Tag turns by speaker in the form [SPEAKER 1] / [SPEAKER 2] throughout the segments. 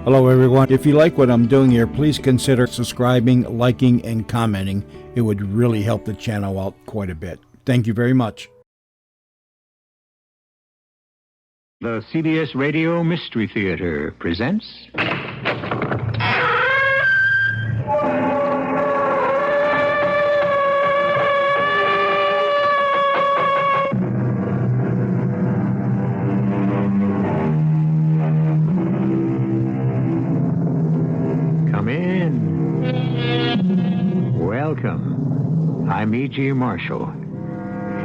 [SPEAKER 1] Hello, everyone. If you like what I'm doing here, please consider subscribing, liking, and commenting. It would really help the channel out quite a bit. Thank you very much.
[SPEAKER 2] The CBS Radio Mystery Theater presents... Come in. Welcome. I'm E.G. Marshall.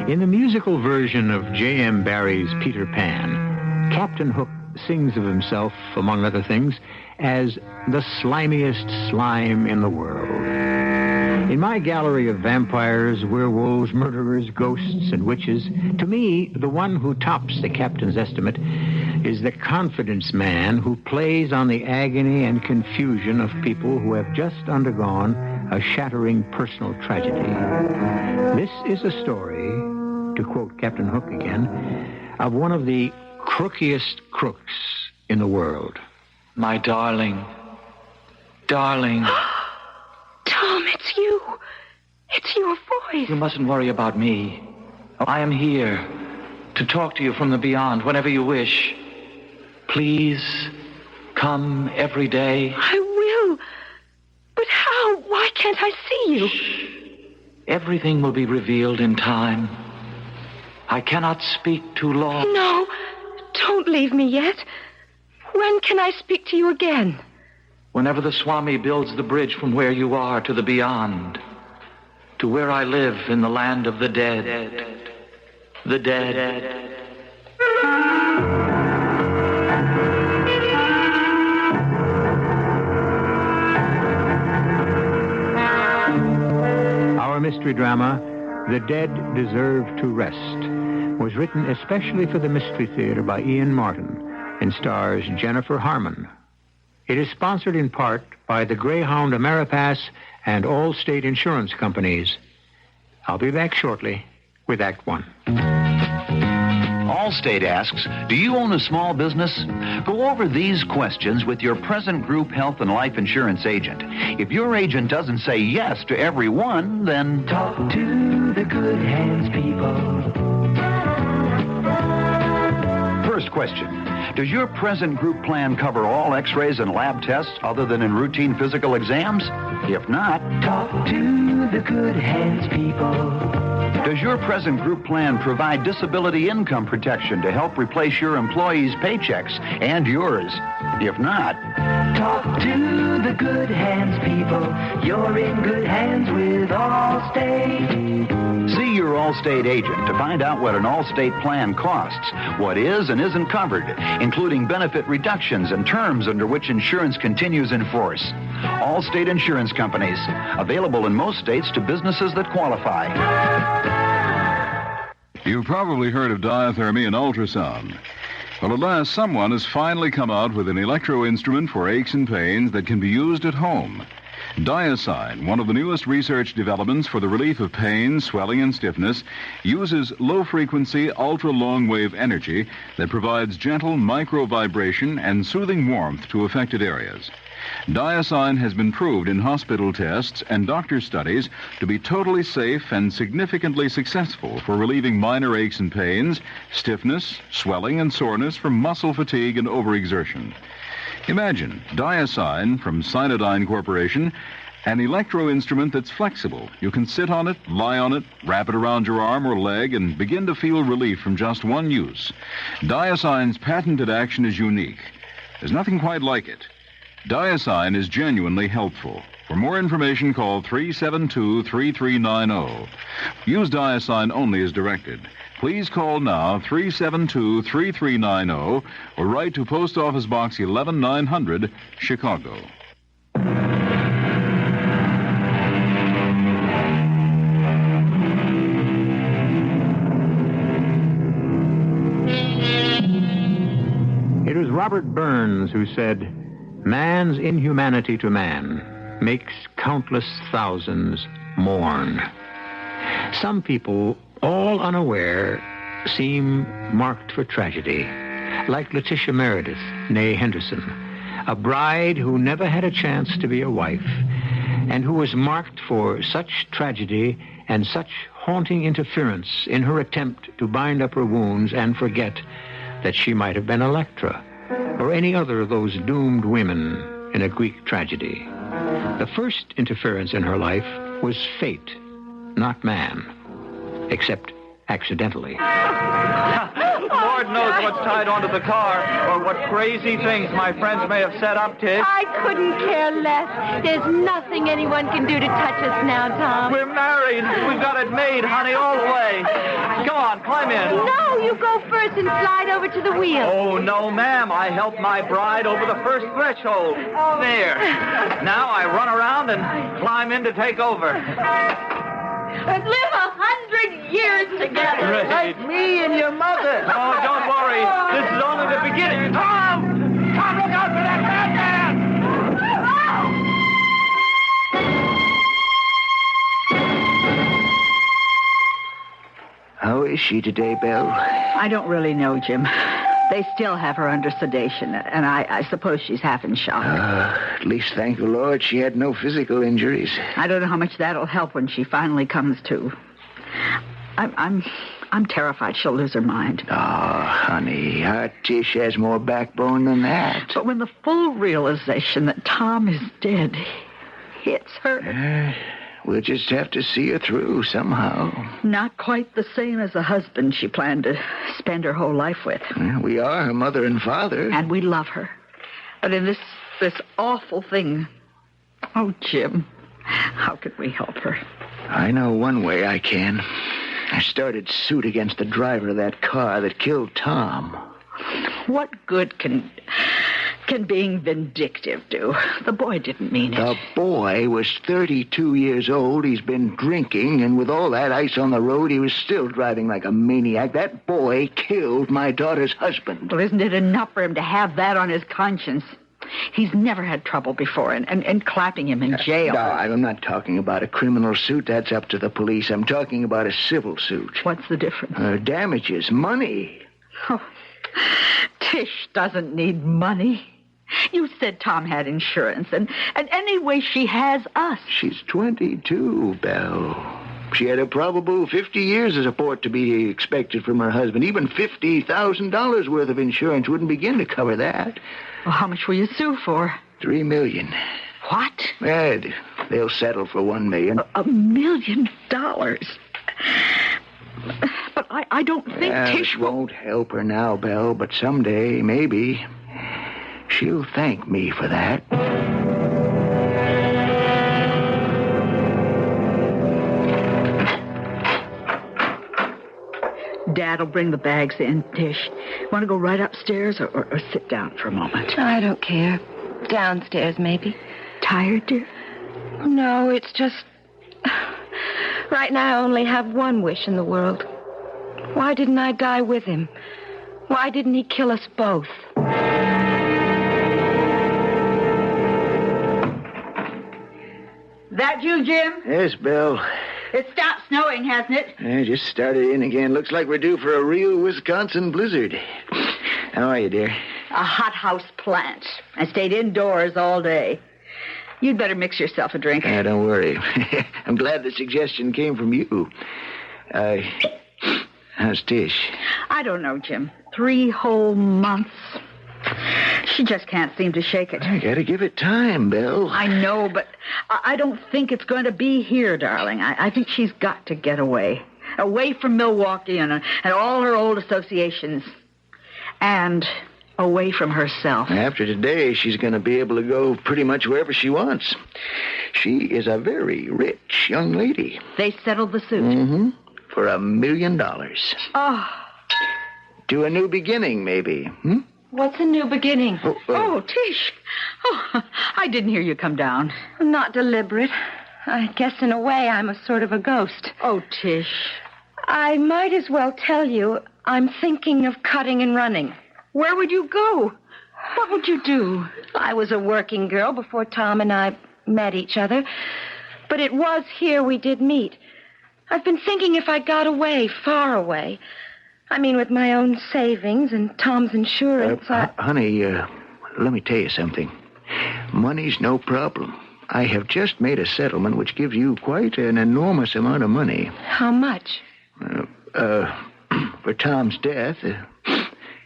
[SPEAKER 2] In the musical version of J.M. Barrie's Peter Pan, Captain Hook sings of himself, among other things, as the slimiest slime in the world. In my gallery of vampires, werewolves, murderers, ghosts, and witches, to me, the one who tops the captain's estimate is the confidence man who plays on the agony and confusion of people who have just undergone a shattering personal tragedy. This is a story, to quote Captain Hook again, of one of the crookiest crooks in the world.
[SPEAKER 3] My darling. Darling.
[SPEAKER 4] Tom, it's you. It's your voice.
[SPEAKER 3] You mustn't worry about me. I am here to talk to you from the beyond whenever you wish. Please, come every day.
[SPEAKER 4] I will. But how? Why can't I see you?
[SPEAKER 3] Shh. Everything will be revealed in time. I cannot speak too long.
[SPEAKER 4] No, don't leave me yet. When can I speak to you again?
[SPEAKER 3] Whenever the Swami builds the bridge from where you are to the beyond, to where I live in the land of the dead. The dead.
[SPEAKER 2] Our mystery drama, The Dead Deserve to Rest, was written especially for the Mystery Theater by Ian Martin and stars Jennifer Harmon. It is sponsored in part by the Greyhound Ameripass and Allstate Insurance Companies. I'll be back shortly with Act One.
[SPEAKER 5] Allstate asks, do you own a small business? Go over these questions with your present group health and life insurance agent. If your agent doesn't say yes to every one, then...
[SPEAKER 6] Talk to the good hands people.
[SPEAKER 5] First question. Does your present group plan cover all x-rays and lab tests other than in routine physical exams? If not...
[SPEAKER 6] Talk to the good hands people.
[SPEAKER 5] Does your present group plan provide disability income protection to help replace your employees' paychecks and yours? If not...
[SPEAKER 6] Talk to the good hands people. You're in good hands with Allstate.
[SPEAKER 5] See your Allstate agent to find out what an Allstate plan costs, what is and isn't covered, including benefit reductions and terms under which insurance continues in force. Allstate Insurance Companies, available in most states to businesses that qualify.
[SPEAKER 7] You've probably heard of diathermy and ultrasound. Well, at last, someone has finally come out with an electro-instrument for aches and pains that can be used at home. Diasign, one of the newest research developments for the relief of pain, swelling, and stiffness, uses low-frequency, ultra-long-wave energy that provides gentle micro-vibration and soothing warmth to affected areas. Diasign has been proved in hospital tests and doctor studies to be totally safe and significantly successful for relieving minor aches and pains, stiffness, swelling, and soreness from muscle fatigue and overexertion. Imagine Diasign from Cyanodyne Corporation, an electro-instrument that's flexible. You can sit on it, lie on it, wrap it around your arm or leg, and begin to feel relief from just one use. Diasign's patented action is unique. There's nothing quite like it. Diasign is genuinely helpful. For more information, call 372-3390. Use Diasign only as directed. Please call now 372-3390 or write to Post Office Box 11900, Chicago.
[SPEAKER 2] It was Robert Burns who said, "Man's inhumanity to man makes countless thousands mourn." Some people, all unaware, seem marked for tragedy, like Letitia Meredith, née Henderson, A bride who never had a chance to be a wife, and who was marked for such tragedy and such haunting interference in her attempt to bind up her wounds and forget that she might have been Electra, or any other of those doomed women in a Greek tragedy. The first interference in her life was fate, not man, except accidentally.
[SPEAKER 8] Lord knows what's tied onto the car, or what crazy things my friends may have set up, Tish.
[SPEAKER 4] I couldn't care less. There's nothing anyone can do to touch us now, Tom.
[SPEAKER 8] We're married. We've got it made, honey, all the way. Go on, climb in.
[SPEAKER 4] No, you go first and slide over to the wheel.
[SPEAKER 8] Oh, no, ma'am. I helped my bride over the first threshold. There. Now I run around and climb in to take over.
[SPEAKER 4] And live 100 years together.
[SPEAKER 8] Right.
[SPEAKER 6] Like me and your mother.
[SPEAKER 8] Oh, don't worry. This is only the beginning. Tom! Tom, look out for that madman!
[SPEAKER 6] How is she today, Belle?
[SPEAKER 9] I don't really know, Jim. They still have her under sedation, and I suppose she's half in shock.
[SPEAKER 6] At least, thank the Lord, she had no physical injuries.
[SPEAKER 9] I don't know how much that'll help when she finally comes to. I'm terrified she'll lose her mind.
[SPEAKER 6] Oh, honey, our Tish has more backbone than that.
[SPEAKER 9] But when the full realization that Tom is dead hits her...
[SPEAKER 6] We'll just have to see her through somehow.
[SPEAKER 9] Not quite the same as the husband she planned to spend her whole life with.
[SPEAKER 6] We are her mother and father.
[SPEAKER 9] And we love her. But in this awful thing... Oh, Jim, how could we help her?
[SPEAKER 6] I know one way I can. I started suit against the driver of that car that killed Tom.
[SPEAKER 9] What good can being vindictive do? The boy didn't mean it.
[SPEAKER 6] The boy was 32 years old. He's been drinking, and with all that ice on the road, he was still driving like a maniac. That boy killed my daughter's husband.
[SPEAKER 9] Well, isn't it enough for him to have that on his conscience? He's never had trouble before, and clapping him in jail.
[SPEAKER 6] No, I'm not talking about a criminal suit. That's up to the police. I'm talking about a civil suit.
[SPEAKER 9] What's the difference?
[SPEAKER 6] Damages, money.
[SPEAKER 9] Oh, Tish doesn't need money. You said Tom had insurance, and anyway, she has us.
[SPEAKER 6] She's 22, Belle. She had a probable 50 years of support to be expected from her husband. Even $50,000 worth of insurance wouldn't begin to cover that.
[SPEAKER 9] Well, how much will you sue for?
[SPEAKER 6] $3 million.
[SPEAKER 9] What?
[SPEAKER 6] Ed, they'll settle for $1 million.
[SPEAKER 9] $1 million? But I don't think Tish
[SPEAKER 6] won't help her now, Belle, but someday, maybe, she'll thank me for that.
[SPEAKER 9] Dad'll bring the bags in, Tish. Want to go right upstairs or sit down for a moment?
[SPEAKER 4] I don't care. Downstairs, maybe.
[SPEAKER 9] Tired, dear?
[SPEAKER 4] No, it's just... Right now I only have one wish in the world. Why didn't I die with him? Why didn't he kill us both?
[SPEAKER 9] That you, Jim?
[SPEAKER 6] Yes, Bill.
[SPEAKER 9] It stopped snowing, hasn't it?
[SPEAKER 6] It just started in again. Looks like we're due for a real Wisconsin blizzard. How are you, dear?
[SPEAKER 9] A hothouse plant. I stayed indoors all day. You'd better mix yourself a drink.
[SPEAKER 6] Don't worry. I'm glad the suggestion came from you. How's Tish?
[SPEAKER 9] I don't know, Jim. 3 whole months. She just can't seem to shake it.
[SPEAKER 6] I gotta give it time, Bill.
[SPEAKER 9] I know, but I don't think it's going to be here, darling. I think she's got to get away. Away from Milwaukee and all her old associations. And away from herself.
[SPEAKER 6] After today, she's going to be able to go pretty much wherever she wants. She is a very rich young lady.
[SPEAKER 9] They settled the suit?
[SPEAKER 6] Mm-hmm. For $1 million.
[SPEAKER 9] Oh.
[SPEAKER 6] To a new beginning, maybe.
[SPEAKER 4] What's a new beginning?
[SPEAKER 9] Oh, Tish. Oh, I didn't hear you come down.
[SPEAKER 4] Not deliberate. I guess in a way I'm a sort of a ghost.
[SPEAKER 9] Oh, Tish.
[SPEAKER 4] I might as well tell you I'm thinking of cutting and running.
[SPEAKER 9] Where would you go? What would you do?
[SPEAKER 4] I was a working girl before Tom and I met each other. But it was here we did meet. I've been thinking if I got away, far away. I mean, with my own savings and Tom's insurance,
[SPEAKER 6] Honey, let me tell you something. Money's no problem. I have just made a settlement which gives you quite an enormous amount of money.
[SPEAKER 4] How much?
[SPEAKER 6] For Tom's death,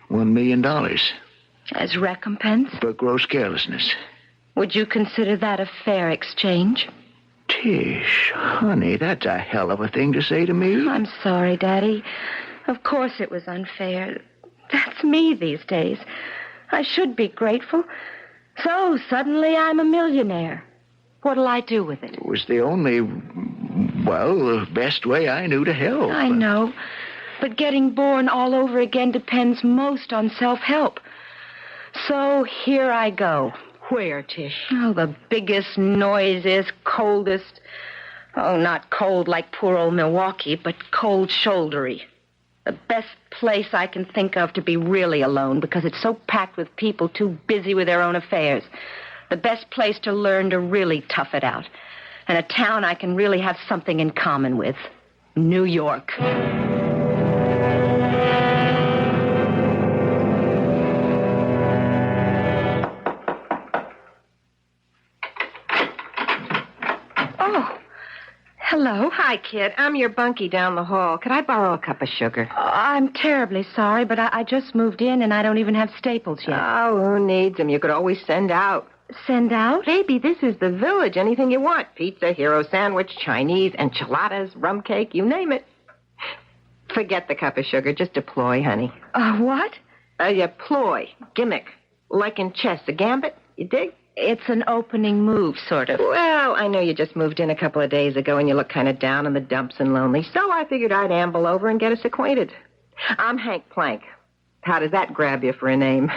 [SPEAKER 6] $1 million.
[SPEAKER 4] As recompense?
[SPEAKER 6] For gross carelessness.
[SPEAKER 4] Would you consider that a fair exchange?
[SPEAKER 6] Tish, honey, that's a hell of a thing to say to me.
[SPEAKER 4] I'm sorry, Daddy. Of course it was unfair. That's me these days. I should be grateful. So, suddenly I'm a millionaire. What'll I do with it?
[SPEAKER 6] It was the only, the best way I knew to help.
[SPEAKER 4] I know. But getting born all over again depends most on self-help. So, here I go.
[SPEAKER 9] Where, Tish?
[SPEAKER 4] Oh, the biggest, noisiest, coldest. Oh, not cold like poor old Milwaukee, but cold-shouldery. The best place I can think of to be really alone because it's so packed with people too busy with their own affairs. The best place to learn to really tough it out. And a town I can really have something in common with. New York. Hello.
[SPEAKER 10] Hi, kid. I'm your bunkie down the hall. Could I borrow a cup of sugar?
[SPEAKER 4] I'm terribly sorry, but I just moved in and I don't even have staples yet.
[SPEAKER 10] Oh, who needs them? You could always send out.
[SPEAKER 4] Send out?
[SPEAKER 10] Baby, this is the village. Anything you want. Pizza, hero sandwich, Chinese, enchiladas, rum cake, you name it. Forget the cup of sugar. Just a ploy, honey.
[SPEAKER 4] What?
[SPEAKER 10] A ploy. Gimmick. Like in chess. A gambit. You dig?
[SPEAKER 4] It's an opening move, sort of.
[SPEAKER 10] Well, I know you just moved in a couple of days ago and you look kind of down in the dumps and lonely, so I figured I'd amble over and get us acquainted. I'm Hank Plank. How does that grab you for a name?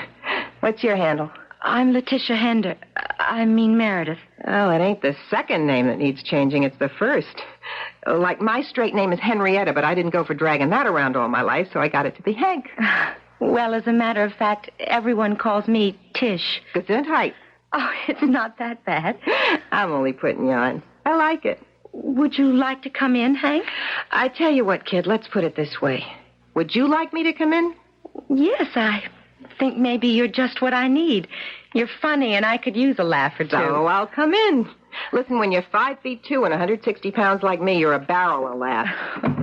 [SPEAKER 10] What's your handle?
[SPEAKER 4] I'm Letitia Meredith.
[SPEAKER 10] Oh, it ain't the second name that needs changing, it's the first. Like my straight name is Henrietta, but I didn't go for dragging that around all my life, so I got it to be Hank.
[SPEAKER 4] Well, as a matter of fact, everyone calls me Tish.
[SPEAKER 10] Gesundheit.
[SPEAKER 4] Oh, it's not that bad.
[SPEAKER 10] I'm only putting you on. I like it.
[SPEAKER 4] Would you like to come in, Hank?
[SPEAKER 10] I tell you what, kid, let's put it this way. Would you like me to come in?
[SPEAKER 4] Yes, I think maybe you're just what I need. You're funny, and I could use a laugh or two.
[SPEAKER 10] So I'll come in. Listen, when you're 5'2" and 160 pounds like me, you're a barrel of laughs.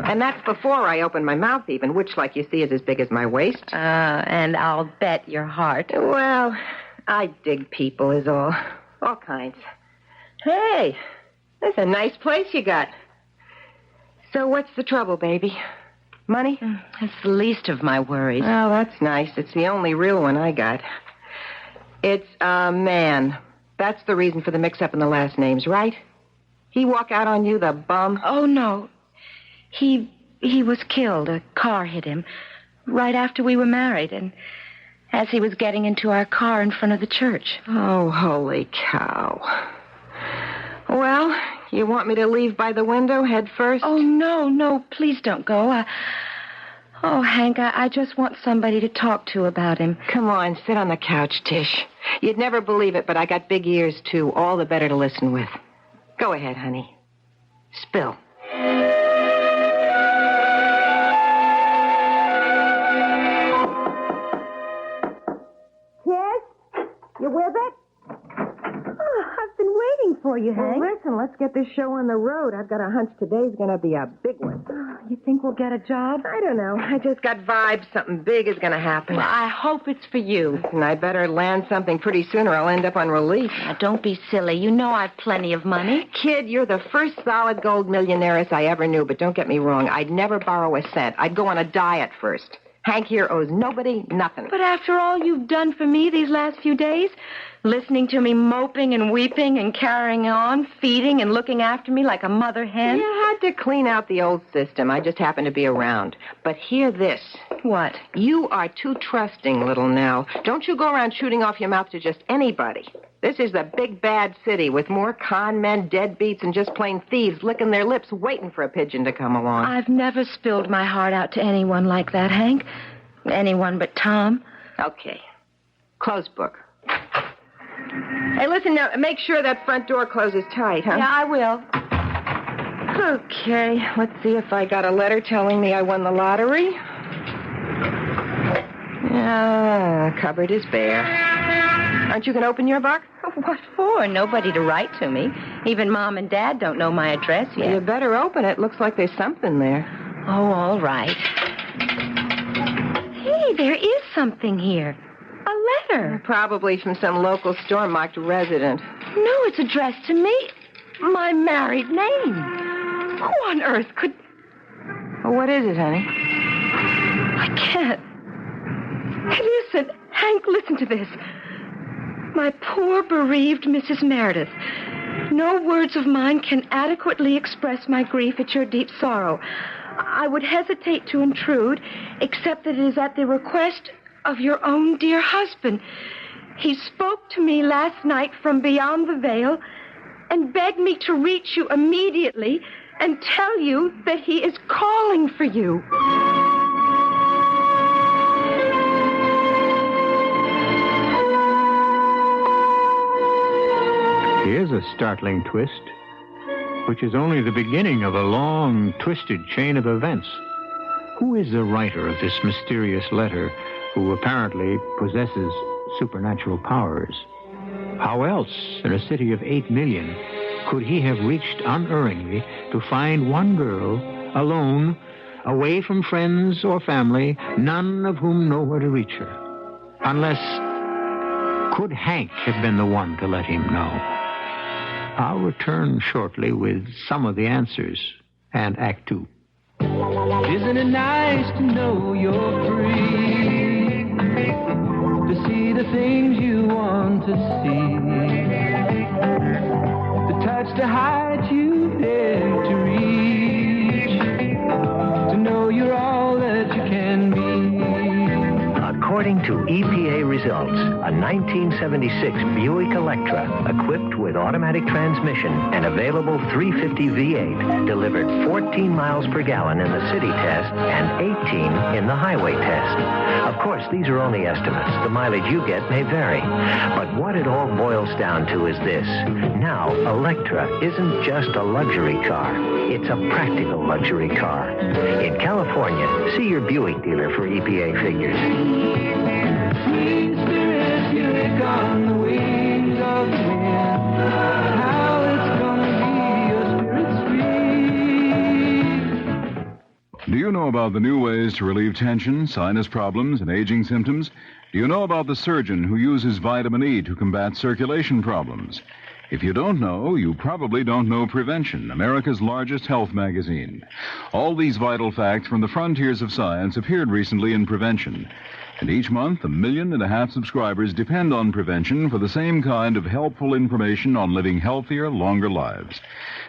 [SPEAKER 10] And that's before I open my mouth even, which, like you see, is as big as my waist.
[SPEAKER 4] And I'll bet your heart.
[SPEAKER 10] Well, I dig people is all. All kinds. Hey, that's a nice place you got. So what's the trouble, baby? Money?
[SPEAKER 4] It's the least of my worries.
[SPEAKER 10] Oh, that's nice. It's the only real one I got. It's a man. That's the reason for the mix-up in the last names, right? He walk out on you, the bum?
[SPEAKER 4] Oh, no. He was killed. A car hit him right after we were married, and as he was getting into our car in front of the church.
[SPEAKER 10] Oh, holy cow. Well, you want me to leave by the window head first?
[SPEAKER 4] Oh, no, please don't go. Hank, I just want somebody to talk to about him.
[SPEAKER 10] Come on, sit on the couch, Tish. You'd never believe it, but I got big ears, too. All the better to listen with. Go ahead, honey. Spill.
[SPEAKER 4] Yes? You with it? Oh, I've been waiting for you, Hank.
[SPEAKER 10] Well, listen, let's get this show on the road. I've got a hunch today's going to be a big one.
[SPEAKER 4] You think we'll get a job?
[SPEAKER 10] I don't know. I just got vibes something big is going to happen.
[SPEAKER 4] Well, I hope it's for you.
[SPEAKER 10] And I better land something pretty soon or I'll end up on relief.
[SPEAKER 4] Now, don't be silly. You know I've plenty of money.
[SPEAKER 10] Kid, you're the first solid gold millionairess I ever knew, but don't get me wrong. I'd never borrow a cent. I'd go on a diet first. Hank here owes nobody nothing.
[SPEAKER 4] But after all you've done for me these last few days, listening to me moping and weeping and carrying on, feeding and looking after me like a mother hen.
[SPEAKER 10] You had to clean out the old system. I just happened to be around. But hear this.
[SPEAKER 4] What?
[SPEAKER 10] You are too trusting, little Nell. Don't you go around shooting off your mouth to just anybody. This is the big bad city with more con men, deadbeats, and just plain thieves licking their lips waiting for a pigeon to come along.
[SPEAKER 4] I've never spilled my heart out to anyone like that, Hank. Anyone but Tom.
[SPEAKER 10] Okay. Close book. Hey, listen now, make sure that front door closes tight, huh?
[SPEAKER 4] Yeah, I will.
[SPEAKER 10] Okay, let's see if I got a letter telling me I won the lottery. Cupboard is bare. Aren't you going to open your box?
[SPEAKER 4] What for? Nobody to write to me. Even Mom and Dad don't know my address yet.
[SPEAKER 10] You better open it. Looks like there's something there.
[SPEAKER 4] Oh, all right. Hey, there is something here. A letter.
[SPEAKER 10] Probably from some local store marked resident.
[SPEAKER 4] No, it's addressed to me. My married name. Who on earth could...
[SPEAKER 10] Well, what is it, honey?
[SPEAKER 4] I can't. Listen, Hank, listen to this. My poor bereaved Mrs. Meredith. No words of mine can adequately express my grief at your deep sorrow. I would hesitate to intrude, except that it is at the request of your own dear husband. He spoke to me last night from beyond the veil and begged me to reach you immediately and tell you that he is calling for you.
[SPEAKER 2] Here's a startling twist, which is only the beginning of a long, twisted chain of events. Who is the writer of this mysterious letter who apparently possesses supernatural powers? How else, in a city of 8 million, could he have reached unerringly to find one girl, alone, away from friends or family, none of whom know where to reach her? Unless, could Hank have been the one to let him know? I'll return shortly with some of the answers and Act 2.
[SPEAKER 11] Isn't it nice to know you're free? To see the things you want to see. The touch the height you dare to reach. To know you're all that you can be.
[SPEAKER 12] According to EPA results, a 1976 Buick Electra, equipped with automatic transmission and available 350 V8, delivered 14 miles per gallon in the city test and 18 in the highway test. Of course, these are only estimates. The mileage you get may vary. But what it all boils down to is this. Now, Electra isn't just a luxury car. It's a practical luxury car. In California, see your Buick dealer for EPA figures.
[SPEAKER 11] Free spirit, Buick on the wings of the wind. How it's gonna be your spirit's free.
[SPEAKER 7] Do you know about the new ways to relieve tension, sinus problems, and aging symptoms? Do you know about the surgeon who uses vitamin E to combat circulation problems? If you don't know, you probably don't know Prevention, America's largest health magazine. All these vital facts from the frontiers of science appeared recently in Prevention. And each month, 1.5 million subscribers depend on Prevention for the same kind of helpful information on living healthier, longer lives.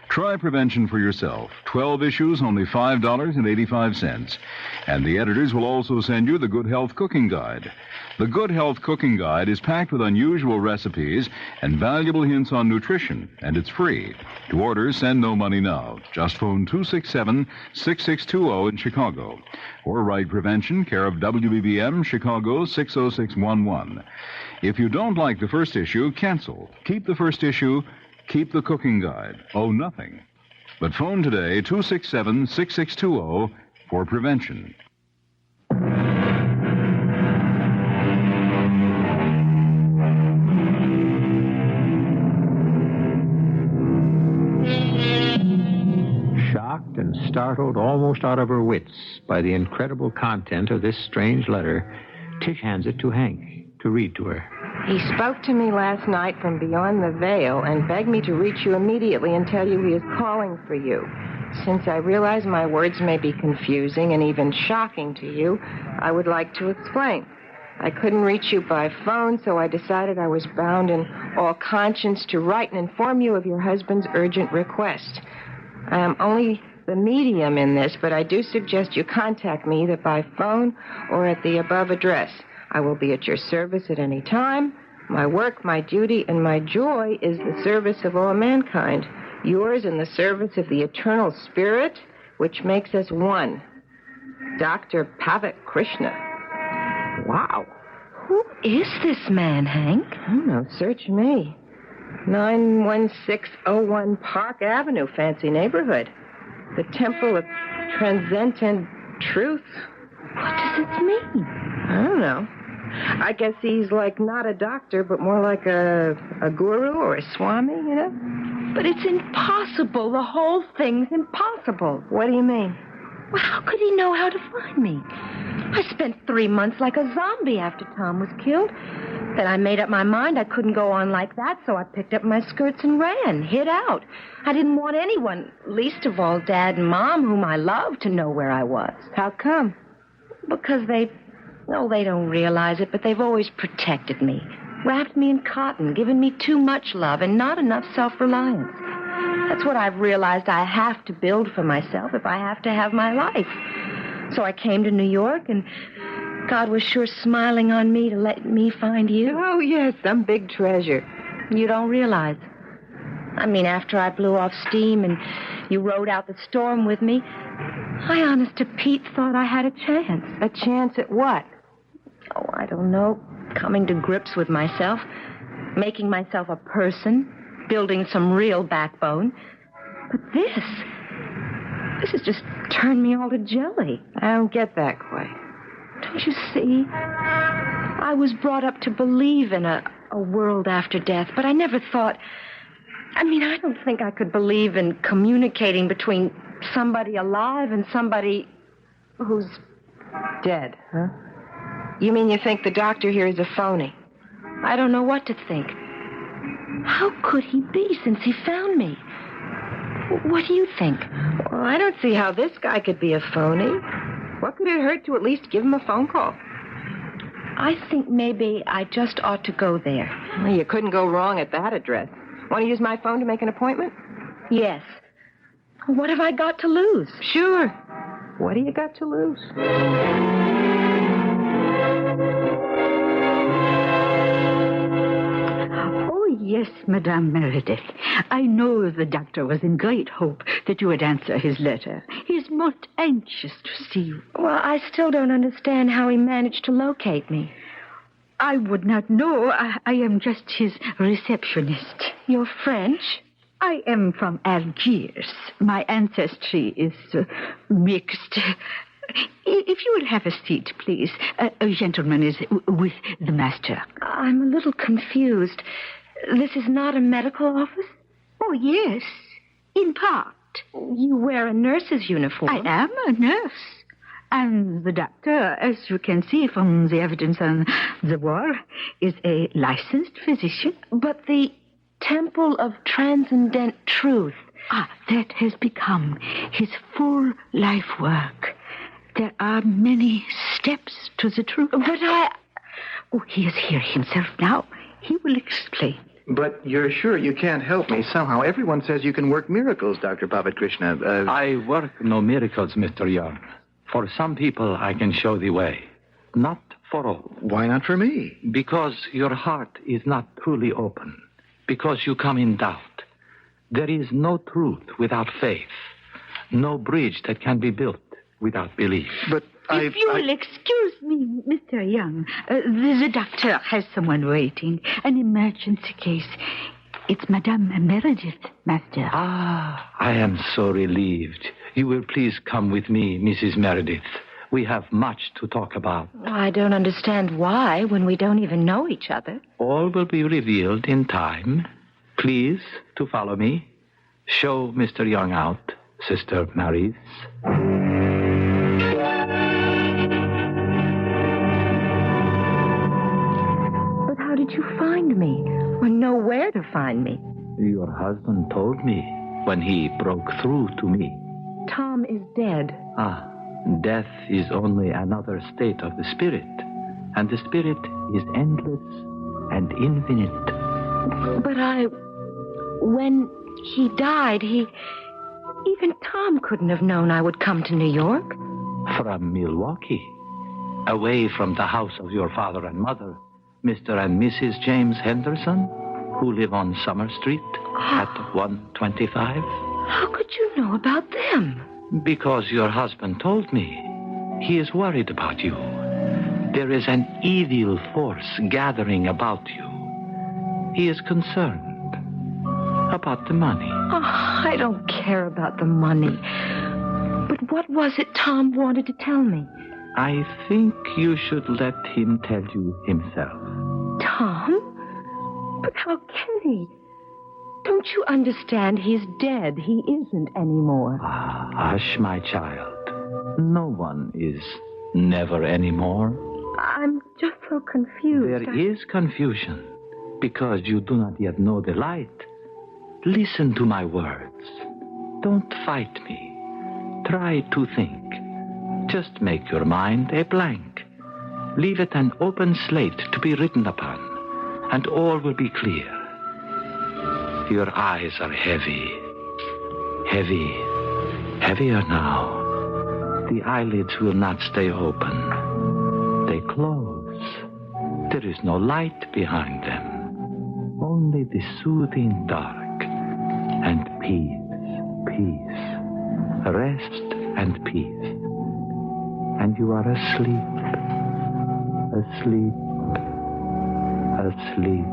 [SPEAKER 7] Try Prevention for yourself. 12 issues, only $5.85. And the editors will also send you the Good Health Cooking Guide. The Good Health Cooking Guide is packed with unusual recipes and valuable hints on nutrition, and it's free. To order, send no money now. Just phone 267-6620 in Chicago. Or write Prevention, care of WBBM, Chicago 60611. If you don't like the first issue, cancel. Keep the first issue, keep the cooking guide. Owe nothing. But phone today, 267-6620 for Prevention.
[SPEAKER 2] Shocked and startled almost out of her wits by the incredible content of this strange letter, Tish hands it to Hank to read to her.
[SPEAKER 10] He spoke to me last night from beyond the veil and begged me to reach you immediately and tell you he is calling for you. Since I realize my words may be confusing and even shocking to you, I would like to explain. I couldn't reach you by phone, so I decided I was bound in all conscience to write and inform you of your husband's urgent request. I am only the medium in this, but I do suggest you contact me either by phone or at the above address. I will be at your service at any time. My work, my duty, and my joy is the service of all mankind. Yours in the service of the eternal spirit, which makes us one. Dr. Pavat Krishna. Wow.
[SPEAKER 4] Who is this man, Hank?
[SPEAKER 10] I don't know. Search me. 91601 Park Avenue, fancy neighborhood. The Temple of Transcendent Truth.
[SPEAKER 4] What does it mean?
[SPEAKER 10] I don't know. I guess he's like not a doctor, but more like a guru or a swami, you know?
[SPEAKER 4] But it's impossible. The whole thing's impossible.
[SPEAKER 10] What do you mean?
[SPEAKER 4] Well, how could he know how to find me? I spent 3 months like a zombie after Tom was killed. Then I made up my mind I couldn't go on like that, so I picked up my skirts and ran, hid out. I didn't want anyone, least of all Dad and Mom, whom I loved, to know where I was.
[SPEAKER 10] How come?
[SPEAKER 4] Because they don't realize it, but they've always protected me. Wrapped me in cotton, given me too much love, and not enough self-reliance. That's what I've realized I have to build for myself if I have to have my life. So I came to New York, and God was sure smiling on me to let me find you.
[SPEAKER 10] Oh, yes, some big treasure.
[SPEAKER 4] You don't realize. I mean, after I blew off steam and you rode out the storm with me, I, honest to Pete, thought I had a chance.
[SPEAKER 10] A chance at what?
[SPEAKER 4] Oh, I don't know. Coming to grips with myself, making myself a person, building some real backbone. But this has just turned me all to jelly.
[SPEAKER 10] I don't get that quite.
[SPEAKER 4] Don't you see? I was brought up to believe in a world after death, but I never thought... I mean, I don't think I could believe in communicating between somebody alive and somebody who's
[SPEAKER 10] dead, huh? You mean you think the doctor here is a phony?
[SPEAKER 4] I don't know what to think. How could he be since he found me? What do you think?
[SPEAKER 10] Well, I don't see how this guy could be a phony. What could it hurt to at least give him a phone call?
[SPEAKER 4] I think maybe I just ought to go there.
[SPEAKER 10] Well, you couldn't go wrong at that address. Want to use my phone to make an appointment?
[SPEAKER 4] Yes. What have I got to lose?
[SPEAKER 10] Sure. What do you got to lose?
[SPEAKER 9] Yes, Madame Meredith. I know the doctor was in great hope that you would answer his letter. He's most anxious to see you.
[SPEAKER 4] Well, I still don't understand how he managed to locate me.
[SPEAKER 9] I would not know. I am just his receptionist.
[SPEAKER 4] You're French?
[SPEAKER 9] I am from Algiers. My ancestry is mixed. If you would have a seat, please. A gentleman is with the master.
[SPEAKER 4] I'm a little confused. This is not a medical office?
[SPEAKER 9] Oh, yes, in part.
[SPEAKER 4] You wear a nurse's uniform.
[SPEAKER 9] I am a nurse. And the doctor, as you can see from the evidence on the wall, is a licensed physician.
[SPEAKER 4] But the Temple of Transcendent Truth...
[SPEAKER 9] that has become his full life work. There are many steps to the truth.
[SPEAKER 4] But
[SPEAKER 9] Oh, he is here himself now. He will explain.
[SPEAKER 13] But you're sure you can't help me somehow? Everyone says you can work miracles, Dr. Bhavat Krishna.
[SPEAKER 3] I work no miracles, Mr. Young. For some people, I can show the way. Not for all.
[SPEAKER 13] Why not for me?
[SPEAKER 3] Because your heart is not truly open. Because you come in doubt. There is no truth without faith. No bridge that can be built without belief.
[SPEAKER 13] But
[SPEAKER 9] If you will excuse me, Mr. Young, the doctor has someone waiting. An emergency case. It's Madame Meredith, Master.
[SPEAKER 3] I am so relieved. You will please come with me, Mrs. Meredith. We have much to talk about.
[SPEAKER 4] I don't understand why when we don't even know each other.
[SPEAKER 3] All will be revealed in time. Please to follow me. Show Mr. Young out, Sister Maurice.
[SPEAKER 4] But how did you find me? Or know where to find me?
[SPEAKER 3] Your husband told me when he broke through to me.
[SPEAKER 4] Tom is dead.
[SPEAKER 3] Death is only another state of the spirit. And the spirit is endless and infinite.
[SPEAKER 4] But when he died, even Tom couldn't have known I would come to New York.
[SPEAKER 3] From Milwaukee. Away from the house of your father and mother, Mr. and Mrs. James Henderson, who live on Summer Street at 125.
[SPEAKER 4] How could you know about them?
[SPEAKER 3] Because your husband told me. He is worried about you. There is an evil force gathering about you. He is concerned about the money.
[SPEAKER 4] I don't care about the money. But what was it Tom wanted to tell me?
[SPEAKER 3] I think you should let him tell you himself.
[SPEAKER 4] Tom? But how can he? Don't you understand? He's dead. He isn't anymore.
[SPEAKER 3] Hush, my child. No one is never anymore.
[SPEAKER 4] I'm just so confused.
[SPEAKER 3] There is confusion because you do not yet know the light. Listen to my words. Don't fight me. Try to think. Just make your mind a blank. Leave it an open slate to be written upon, and all will be clear. Your eyes are heavy. Heavy. Heavier now. The eyelids will not stay open. They close. There is no light behind them. Only the soothing dark. And peace. Peace. Rest and peace. And you are asleep. Asleep. Asleep.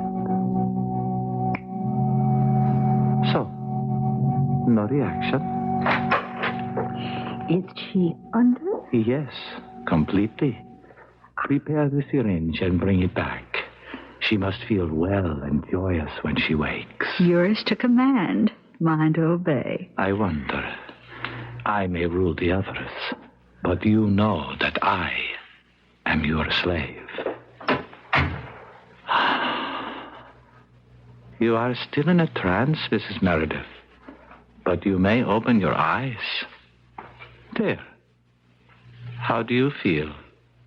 [SPEAKER 3] So, no reaction?
[SPEAKER 9] Is she under?
[SPEAKER 3] Yes, completely. Prepare the syringe and bring it back. She must feel well and joyous when she wakes.
[SPEAKER 9] Yours to command, mine to obey.
[SPEAKER 3] I wonder. I may rule the others, but you know that I am your slave. You are still in a trance, Mrs. Meredith, but you may open your eyes. There. How do you feel?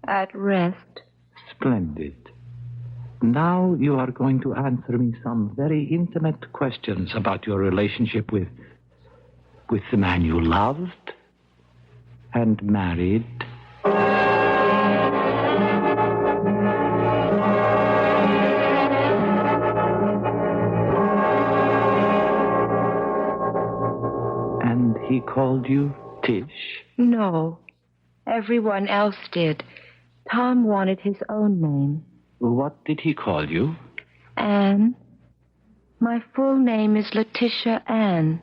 [SPEAKER 4] At rest.
[SPEAKER 3] Splendid. Now you are going to answer me some very intimate questions about your relationship with the man you loved and married. And he called you Tish?
[SPEAKER 4] No. Everyone else did. Tom wanted his own name.
[SPEAKER 3] What did he call you?
[SPEAKER 4] Anne. My full name is Letitia Ann.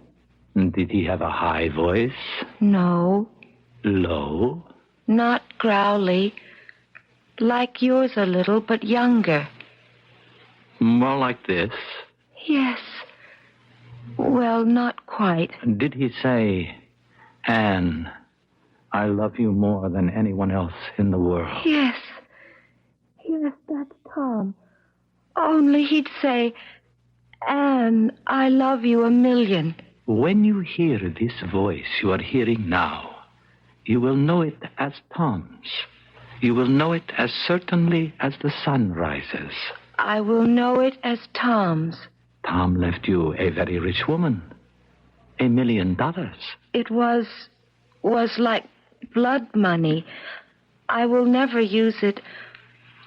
[SPEAKER 3] Did he have a high voice?
[SPEAKER 4] No.
[SPEAKER 3] Low?
[SPEAKER 4] Not growly. Like yours a little, but younger.
[SPEAKER 3] More like this?
[SPEAKER 4] Yes. Well, not quite.
[SPEAKER 3] Did he say, Anne, I love you more than anyone else in the world?
[SPEAKER 4] Yes. Yes, that's Tom. Only he'd say, Anne, I love you a million.
[SPEAKER 3] When you hear this voice you are hearing now, you will know it as Tom's. You will know it as certainly as the sun rises.
[SPEAKER 4] I will know it as Tom's.
[SPEAKER 3] Tom left you a very rich woman. $1 million.
[SPEAKER 4] It was like blood money. I will never use it,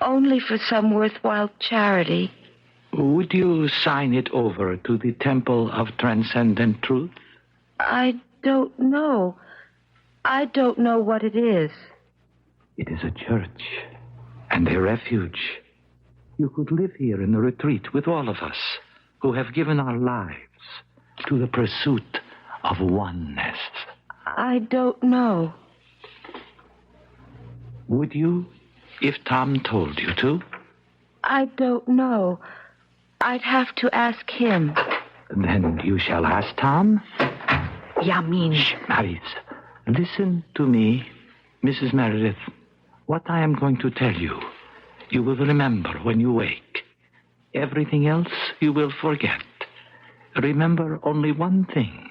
[SPEAKER 4] only for some worthwhile charity.
[SPEAKER 3] Would you sign it over to the Temple of Transcendent Truth?
[SPEAKER 4] I don't know. I don't know what it is.
[SPEAKER 3] It is a church and a refuge. You could live here in the retreat with all of us who have given our lives to the pursuit of oneness.
[SPEAKER 4] I don't know.
[SPEAKER 3] Would you, if Tom told you to?
[SPEAKER 4] I don't know. I'd have to ask him.
[SPEAKER 3] Then you shall ask Tom.
[SPEAKER 9] Yamin.
[SPEAKER 3] Shh, Maris. Listen to me, Mrs. Meredith. What I am going to tell you, you will remember when you wake. Everything else you will forget. Remember only one thing.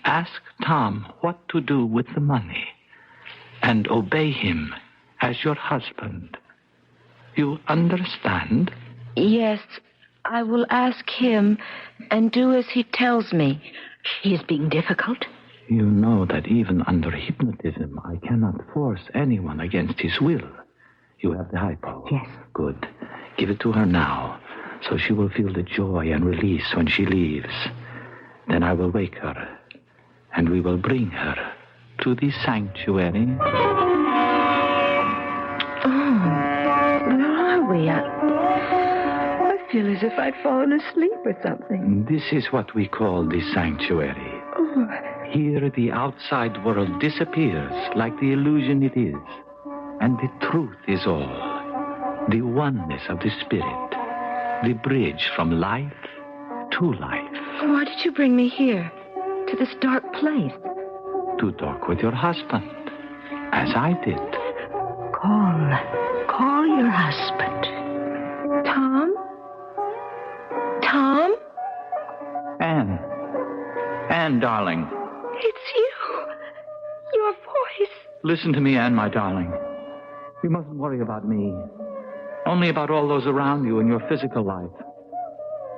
[SPEAKER 3] Ask Tom what to do with the money, and obey him as your husband. You understand?
[SPEAKER 4] Yes, I will ask him and do as he tells me.
[SPEAKER 9] He is being difficult.
[SPEAKER 3] You know that even under hypnotism, I cannot force anyone against his will. You have the hypo.
[SPEAKER 9] Yes.
[SPEAKER 3] Good. Give it to her now, so she will feel the joy and release when she leaves. Then I will wake her, and we will bring her to the sanctuary.
[SPEAKER 4] Oh, where are we? I feel as if I'd fallen asleep or something.
[SPEAKER 3] This is what we call the sanctuary.
[SPEAKER 4] Oh.
[SPEAKER 3] Here the outside world disappears like the illusion it is. And the truth is all. The oneness of the spirit. The bridge from life to life.
[SPEAKER 4] Why did you bring me here? To this dark place?
[SPEAKER 3] To talk with your husband. As I did.
[SPEAKER 4] Call your husband. Tom? Tom?
[SPEAKER 3] Anne, darling.
[SPEAKER 4] It's you. Your voice.
[SPEAKER 3] Listen to me, Anne, my darling. You mustn't worry about me. Only about all those around you in your physical life.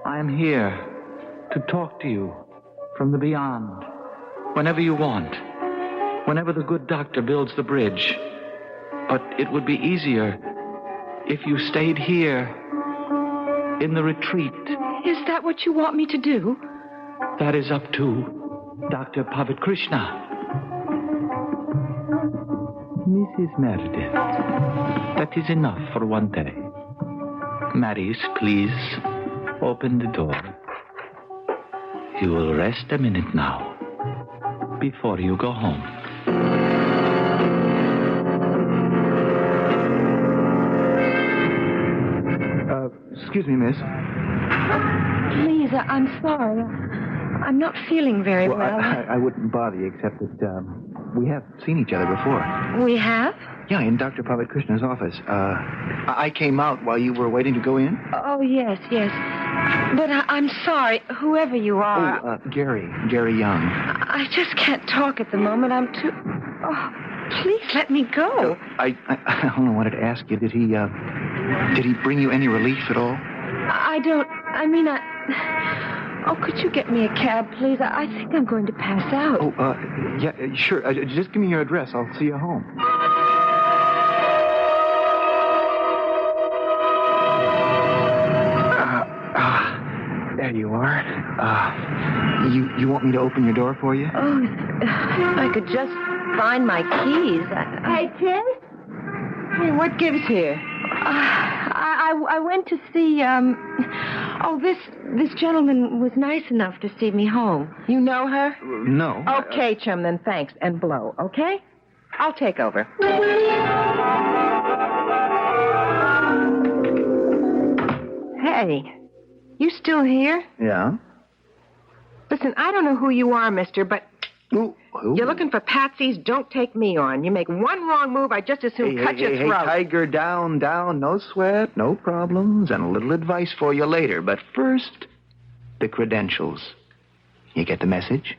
[SPEAKER 3] I am here to talk to you from the beyond. Whenever you want. Whenever the good doctor builds the bridge. But it would be easier if you stayed here in the retreat.
[SPEAKER 4] Is that what you want me to do?
[SPEAKER 3] That is up to Dr. Pavat Krishna. Mrs. Meredith, that is enough for one day. Maris, please, open the door. You will rest a minute now, before you go home.
[SPEAKER 13] Excuse me, miss.
[SPEAKER 4] Please, I'm sorry. I'm not feeling very well.
[SPEAKER 13] I wouldn't bother you, except that we have seen each other before.
[SPEAKER 4] We have?
[SPEAKER 13] Yeah, in Dr. Pavat Krishna's office. I came out while you were waiting to go in.
[SPEAKER 4] Oh, yes. But I'm sorry, whoever you are.
[SPEAKER 13] Gary Young.
[SPEAKER 4] I just can't talk at the moment. I'm too... Oh, please let me go.
[SPEAKER 13] I only wanted to ask you, did he bring you any relief at all?
[SPEAKER 4] Oh, could you get me a cab, please? I think I'm going to pass out.
[SPEAKER 13] Oh, yeah, sure. Just give me your address. I'll see you home. There you are. You want me to open your door for you?
[SPEAKER 4] Oh, if I could just find my keys.
[SPEAKER 10] Hey, Tim? Hey, what gives here?
[SPEAKER 4] I went to see, this gentleman was nice enough to see me home.
[SPEAKER 10] You know her?
[SPEAKER 13] No.
[SPEAKER 10] Okay, chum, then thanks. And blow, okay? I'll take over. Hey, you still here?
[SPEAKER 13] Yeah?
[SPEAKER 10] Listen, I don't know who you are, mister, but...
[SPEAKER 13] Who?
[SPEAKER 10] You're looking for patsies, don't take me on. You make one wrong move, I'd just as soon cut your throat.
[SPEAKER 13] Hey, Tiger, down. No sweat, no problems, and a little advice for you later. But first, the credentials. You get the message?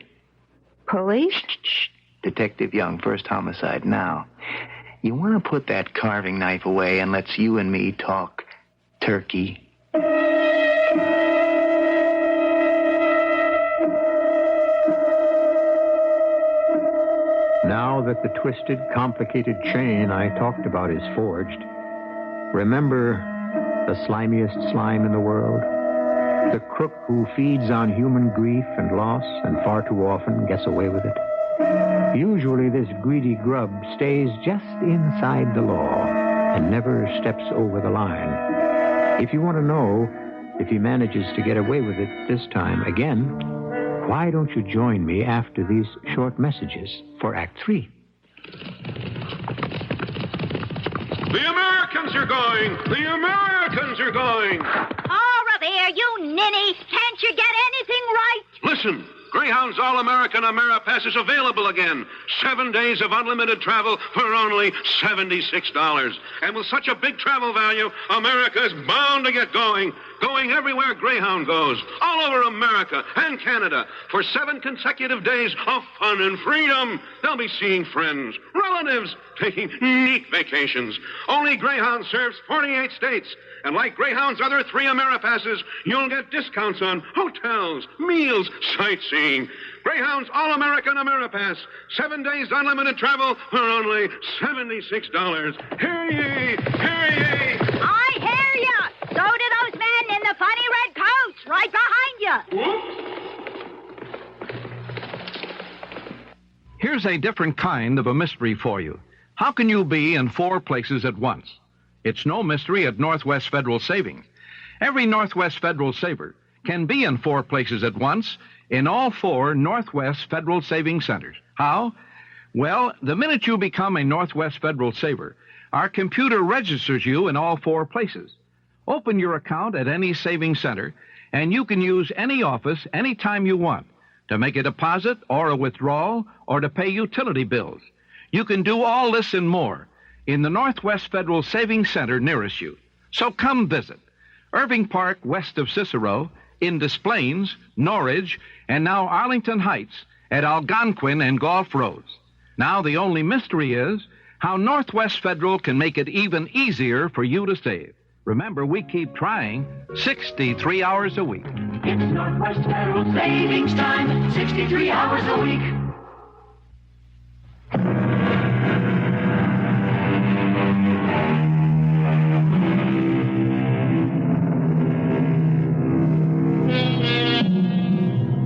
[SPEAKER 10] Police?
[SPEAKER 13] Shh. Detective Young, first homicide. Now, you want to put that carving knife away and let's you and me talk turkey.
[SPEAKER 14] Now that the twisted, complicated chain I talked about is forged, remember the slimiest slime in the world? The crook who feeds on human grief and loss and far too often gets away with it? Usually this greedy grub stays just inside the law and never steps over the line. If you want to know if he manages to get away with it this time again, why don't you join me after these short messages for Act 3?
[SPEAKER 15] The Americans are going! The Americans are going!
[SPEAKER 16] Over there, you ninny! Can't you get anything right?
[SPEAKER 15] Listen, Greyhound's All-American Ameripass is available again. 7 days of unlimited travel for only $76. And with such a big travel value, America is bound to get going. Going everywhere Greyhound goes, all over America and Canada, for 7 consecutive days of fun and freedom. They'll be seeing friends, relatives, taking neat vacations. Only Greyhound serves 48 states. And like Greyhound's other 3 Ameripasses, you'll get discounts on hotels, meals, sightseeing. Greyhound's All-American Ameripass. 7 days unlimited travel for only $76. Hear ye! Hear ye!
[SPEAKER 16] I hear ya! So do those men in the funny red coats right behind you.
[SPEAKER 17] Here's a different kind of a mystery for you. How can you be in 4 places at once? It's no mystery at Northwest Federal Savings. Every Northwest Federal saver can be in 4 places at once in all 4 Northwest Federal Savings Centers. How? Well, the minute you become a Northwest Federal saver, Our computer registers you in all 4 places. Open your account at any savings center, and you can use any office anytime you want to make a deposit or a withdrawal or to pay utility bills. You can do all this and more in the Northwest Federal Savings Center nearest you. So come visit. Irving Park, west of Cicero, in Des Plaines, Norridge, and now Arlington Heights at Algonquin and Gulf Roads. Now the only mystery is how Northwest Federal can make it even easier for you to save. Remember, we keep trying 63 hours a week.
[SPEAKER 11] It's Northwest Federal Savings Time, 63 hours a week.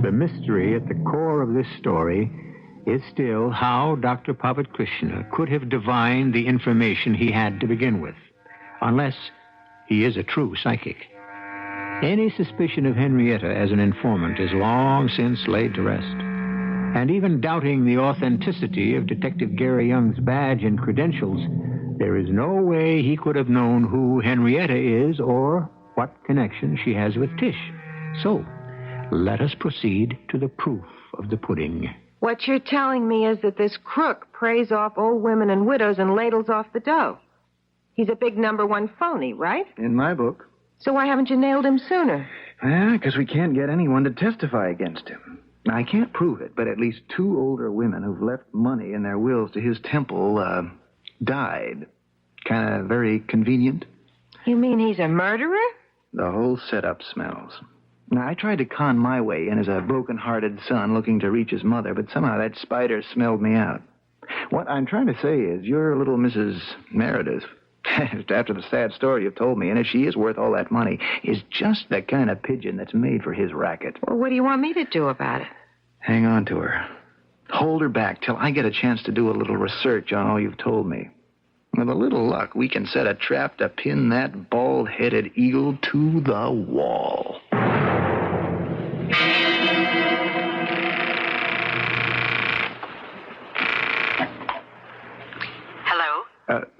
[SPEAKER 14] The mystery at the core of this story is still how Dr. Pavat Krishna could have divined the information he had to begin with, unless he is a true psychic. Any suspicion of Henrietta as an informant is long since laid to rest. And even doubting the authenticity of Detective Gary Young's badge and credentials, there is no way he could have known who Henrietta is or what connection she has with Tish. So, let us proceed to the proof of the pudding.
[SPEAKER 10] What you're telling me is that this crook preys off old women and widows and ladles off the dough. He's a big #1 phony, right?
[SPEAKER 13] In my book.
[SPEAKER 10] So why haven't you nailed him sooner?
[SPEAKER 13] Because we can't get anyone to testify against him. Now, I can't prove it, but at least 2 older women who've left money in their wills to his temple died. Kind of very convenient.
[SPEAKER 10] You mean he's a murderer?
[SPEAKER 13] The whole setup smells. Now, I tried to con my way in as a broken-hearted son looking to reach his mother, but somehow that spider smelled me out. What I'm trying to say is your little Mrs. Meredith, after the sad story you've told me, and if she is worth all that money, is just the kind of pigeon that's made for his racket.
[SPEAKER 10] Well, what do you want me to do about it?
[SPEAKER 13] Hang on to her. Hold her back till I get a chance to do a little research on all you've told me. With a little luck, we can set a trap to pin that bald-headed eagle to the wall.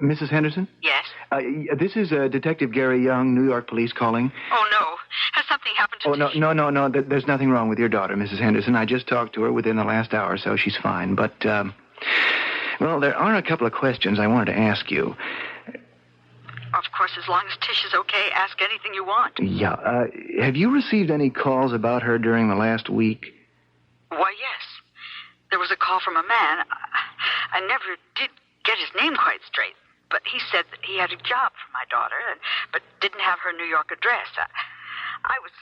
[SPEAKER 13] Mrs. Henderson?
[SPEAKER 18] Yes?
[SPEAKER 13] This is Detective Gary Young, New York Police calling.
[SPEAKER 18] Oh, no. Has something happened to Tish?
[SPEAKER 13] No. There's nothing wrong with your daughter, Mrs. Henderson. I just talked to her within the last hour or so. She's fine. But, well, there are a couple of questions I wanted to ask you.
[SPEAKER 18] Of course, as long as Tish is okay, ask anything you want.
[SPEAKER 13] Yeah. Have you received any calls about her during the last week?
[SPEAKER 18] Why, yes. There was a call from a man. I never did get his name quite straight, but he said that he had a job for my daughter, but didn't have her New York address. I was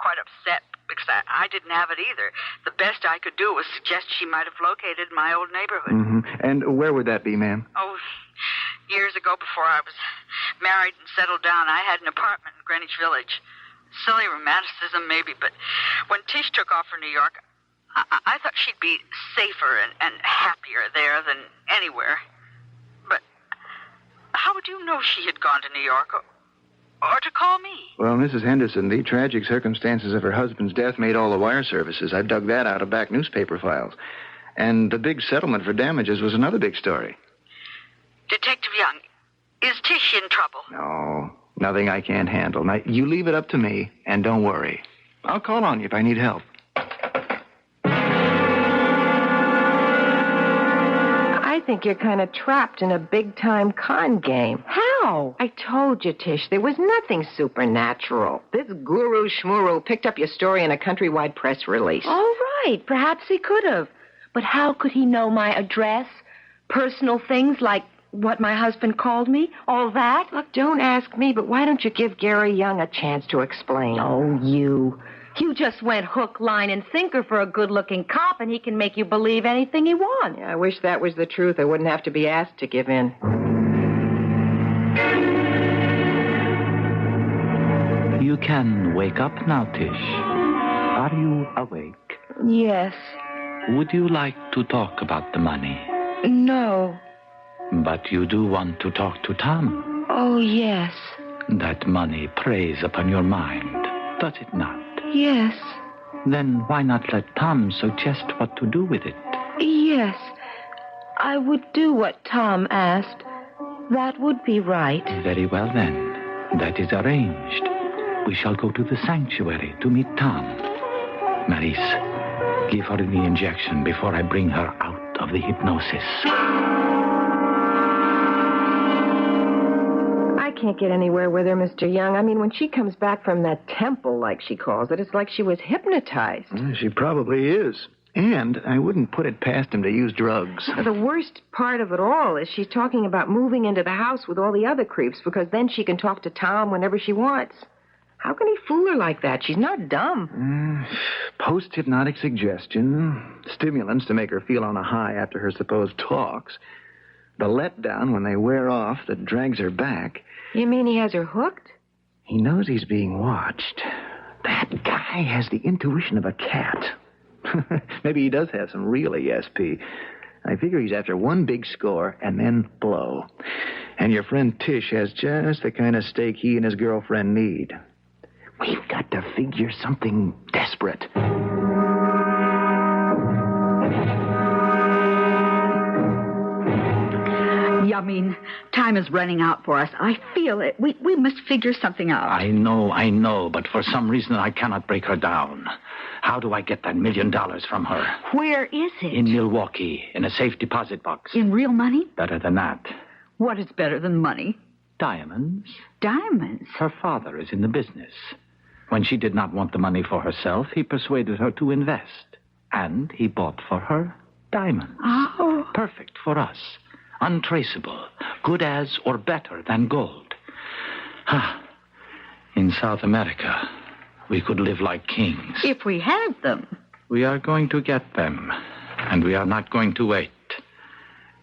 [SPEAKER 18] quite upset because I didn't have it either. The best I could do was suggest she might have located my old neighborhood.
[SPEAKER 13] Mm-hmm. And where would that be, ma'am?
[SPEAKER 18] Oh, years ago, before I was married and settled down, I had an apartment in Greenwich Village. Silly romanticism, maybe, but when Tish took off for New York, I thought she'd be safer and happier there than anywhere. But how would you know she had gone to New York or to call me?
[SPEAKER 13] Well, Mrs. Henderson, the tragic circumstances of her husband's death made all the wire services. I dug that out of back newspaper files. And the big settlement for damages was another big story.
[SPEAKER 18] Detective Young, is Tish in trouble?
[SPEAKER 13] No, nothing I can't handle. Now, you leave it up to me, and don't worry. I'll call on you if I need help.
[SPEAKER 10] I think you're kind of trapped in a big-time con game. How? I told you, Tish, there was nothing supernatural. This guru schmuru picked up your story in a countrywide press release.
[SPEAKER 4] All right, perhaps he could have. But how could he know my address? Personal things like what my husband called me? All that?
[SPEAKER 10] Look, don't ask me, but why don't you give Gary Young a chance to explain?
[SPEAKER 4] Oh, you. You just went hook, line, and sinker for a good-looking cop, and he can make you believe anything he wants.
[SPEAKER 10] Yeah, I wish that was the truth. I wouldn't have to be asked to give in.
[SPEAKER 3] You can wake up now, Tish. Are you awake?
[SPEAKER 4] Yes.
[SPEAKER 3] Would you like to talk about the money?
[SPEAKER 4] No.
[SPEAKER 3] But you do want to talk to Tom.
[SPEAKER 4] Oh, yes.
[SPEAKER 3] That money preys upon your mind, does it not?
[SPEAKER 4] Yes.
[SPEAKER 3] Then why not let Tom suggest what to do with it?
[SPEAKER 4] Yes. I would do what Tom asked. That would be right.
[SPEAKER 3] Very well, then. That is arranged. We shall go to the sanctuary to meet Tom. Maurice, give her the injection before I bring her out of the hypnosis.
[SPEAKER 10] I can't get anywhere with her, Mr. Young. I mean, when she comes back from that temple, like she calls it, it's like she was hypnotized.
[SPEAKER 13] She probably is. And I wouldn't put it past him to use drugs.
[SPEAKER 10] The worst part of it all is she's talking about moving into the house with all the other creeps because then she can talk to Tom whenever she wants. How can he fool her like that? She's not dumb.
[SPEAKER 13] Post-hypnotic suggestion, stimulants to make her feel on a high after her supposed talks, the letdown when they wear off that drags her back.
[SPEAKER 10] You mean he has her hooked?
[SPEAKER 13] He knows he's being watched. That guy has the intuition of a cat. Maybe he does have some real ESP. I figure he's after one big score and then blow. And your friend Tish has just the kind of stake he and his girlfriend need. We've got to figure something desperate.
[SPEAKER 9] I mean, time is running out for us. I feel it. We must figure something out.
[SPEAKER 3] I know, but for some reason I cannot break her down. How do I get that $1 million from her?
[SPEAKER 9] Where is it?
[SPEAKER 3] In Milwaukee, in a safe deposit box.
[SPEAKER 9] In real money?
[SPEAKER 3] Better than that.
[SPEAKER 9] What is better than money?
[SPEAKER 3] Diamonds.
[SPEAKER 9] Diamonds?
[SPEAKER 3] Her father is in the business. When she did not want the money for herself, he persuaded her to invest. And he bought for her diamonds.
[SPEAKER 9] Oh.
[SPEAKER 3] Perfect for us. Untraceable. Good as or better than gold. In South America, we could live like kings.
[SPEAKER 9] If we had them.
[SPEAKER 3] We are going to get them. And we are not going to wait.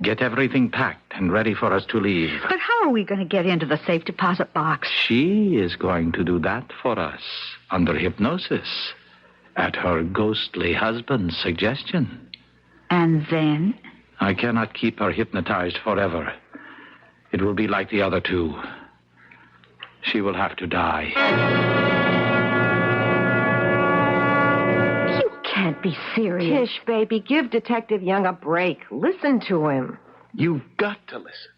[SPEAKER 3] Get everything packed and ready for us to leave.
[SPEAKER 9] But how are we going to get into the safe deposit box?
[SPEAKER 3] She is going to do that for us, under hypnosis, at her ghostly husband's suggestion.
[SPEAKER 9] And then?
[SPEAKER 3] I cannot keep her hypnotized forever. It will be like the other two. She will have to die.
[SPEAKER 10] Can't be serious. Tish, baby, give Detective Young a break. Listen to him.
[SPEAKER 13] You've got to listen.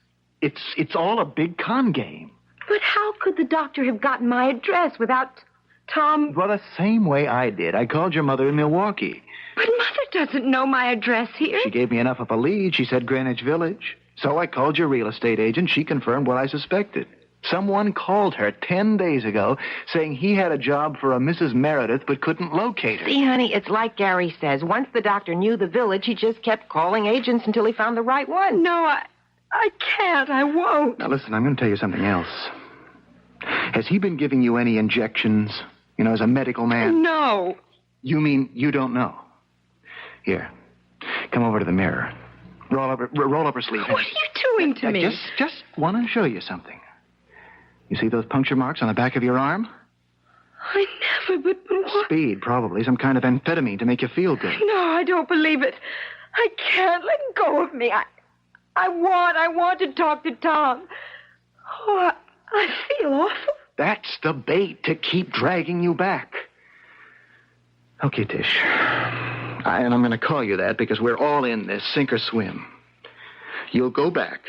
[SPEAKER 13] It's all a big con game.
[SPEAKER 10] But how could the doctor have gotten my address without Tom?
[SPEAKER 13] Well, the same way I did. I called your mother in Milwaukee.
[SPEAKER 10] But Mother doesn't know my address here.
[SPEAKER 13] She gave me enough of a lead. She said Greenwich Village. So I called your real estate agent. She confirmed what I suspected. Someone called her 10 days ago saying he had a job for a Mrs. Meredith but couldn't locate her.
[SPEAKER 10] See, honey, it's like Gary says. Once the doctor knew the village, he just kept calling agents until he found the right one.
[SPEAKER 4] No, I can't. I won't.
[SPEAKER 13] Now, listen, I'm going to tell you something else. Has he been giving you any injections, as a medical man?
[SPEAKER 4] No.
[SPEAKER 13] You mean you don't know? Here, come over to the mirror. Roll up her sleeve.
[SPEAKER 4] What are you doing to me?
[SPEAKER 13] Just want to show you something. You see those puncture marks on the back of your arm?
[SPEAKER 4] I never, but what?
[SPEAKER 13] Speed, probably. Some kind of amphetamine to make you feel good.
[SPEAKER 4] No, I don't believe it. I can't. Let go of me. I want to talk to Tom. Oh, I feel awful.
[SPEAKER 13] That's the bait to keep dragging you back. Okay, Tish. And I'm going to call you that because we're all in this, sink or swim. You'll go back.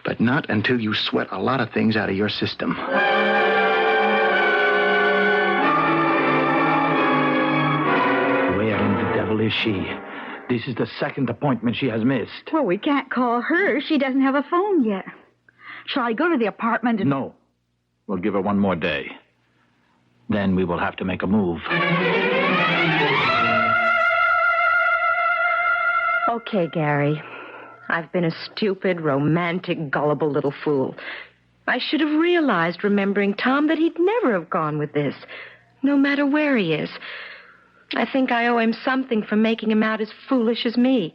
[SPEAKER 13] But not until you sweat a lot of things out of your system.
[SPEAKER 3] Where in the devil is she? This is the second appointment she has missed.
[SPEAKER 9] Well, we can't call her. She doesn't have a phone yet. Shall I go to the apartment and...
[SPEAKER 3] No. We'll give her one more day. Then we will have to make a move.
[SPEAKER 4] Okay, Gary. I've been a stupid, romantic, gullible little fool. I should have realized, remembering Tom, that he'd never have gone with this, no matter where he is. I think I owe him something for making him out as foolish as me.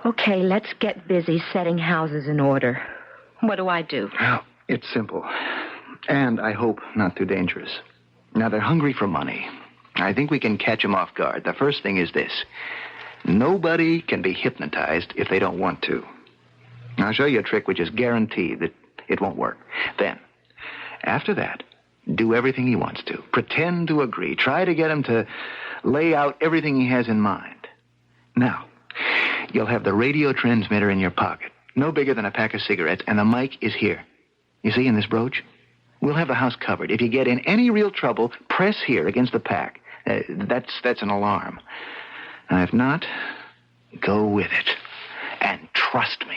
[SPEAKER 4] Okay, let's get busy setting houses in order. What do I do?
[SPEAKER 13] Well, it's simple. And I hope not too dangerous. Now, they're hungry for money. I think we can catch them off guard. The first thing is this. Nobody can be hypnotized if they don't want to. I'll show you a trick which is guaranteed that it won't work. Then, after that, do everything he wants to. Pretend to agree. Try to get him to lay out everything he has in mind. Now, you'll have the radio transmitter in your pocket. no bigger than a pack of cigarettes, and the mic is here. You see, in this brooch? We'll have the house covered. If you get in any real trouble, press here against the pack. That's an alarm. And if not, go with it. And trust me.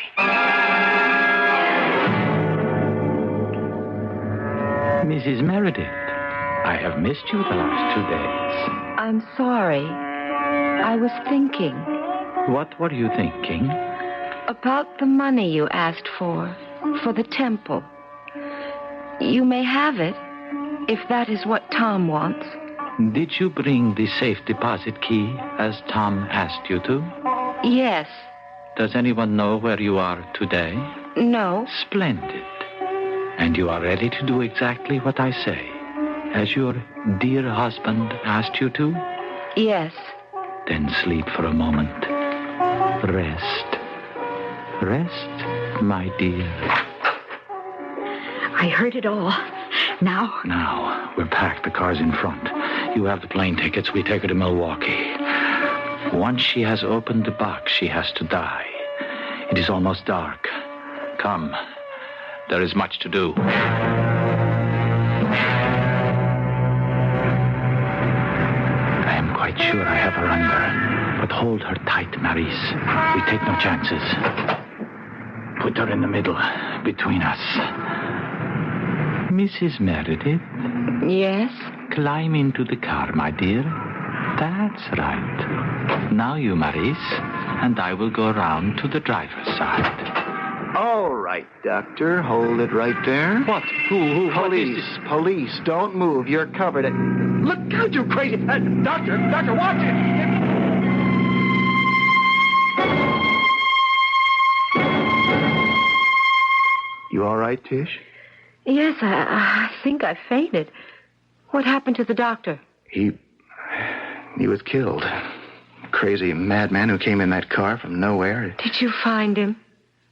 [SPEAKER 3] Mrs. Meredith, I have missed you the last 2 days.
[SPEAKER 4] I'm sorry. I was thinking.
[SPEAKER 3] What were you thinking?
[SPEAKER 4] About the money you asked for the temple. You may have it, if that is what Tom wants.
[SPEAKER 3] Did you bring the safe deposit key as Tom asked you to?
[SPEAKER 4] Yes.
[SPEAKER 3] Does anyone know where you are today?
[SPEAKER 4] No.
[SPEAKER 3] Splendid. And you are ready to do exactly what I say, as your dear husband asked you to?
[SPEAKER 4] Yes.
[SPEAKER 3] Then sleep for a moment. Rest. Rest, my dear.
[SPEAKER 9] I heard it all. Now?
[SPEAKER 3] Now, we'll pack the cars in front. You have the plane tickets. We take her to Milwaukee. Once she has opened the box, she has to die. It is almost dark. Come. There is much to do. I am quite sure I have her under. But hold her tight, Maurice. We take no chances. Put her in the middle, between us. Mrs. Meredith?
[SPEAKER 4] Yes?
[SPEAKER 3] Climb into the car, my dear. That's right. Now you, Maurice, and I will go around to the driver's side.
[SPEAKER 13] All right, Doctor. Hold it right there.
[SPEAKER 3] What? Who?
[SPEAKER 13] Police. Police. Don't move. You're covered. Look out, you crazy... Doctor, watch it. You all right, Tish?
[SPEAKER 4] Yes, I think I fainted. What happened to the doctor?
[SPEAKER 13] He was killed. Crazy madman who came in that car from nowhere.
[SPEAKER 4] Did you find him?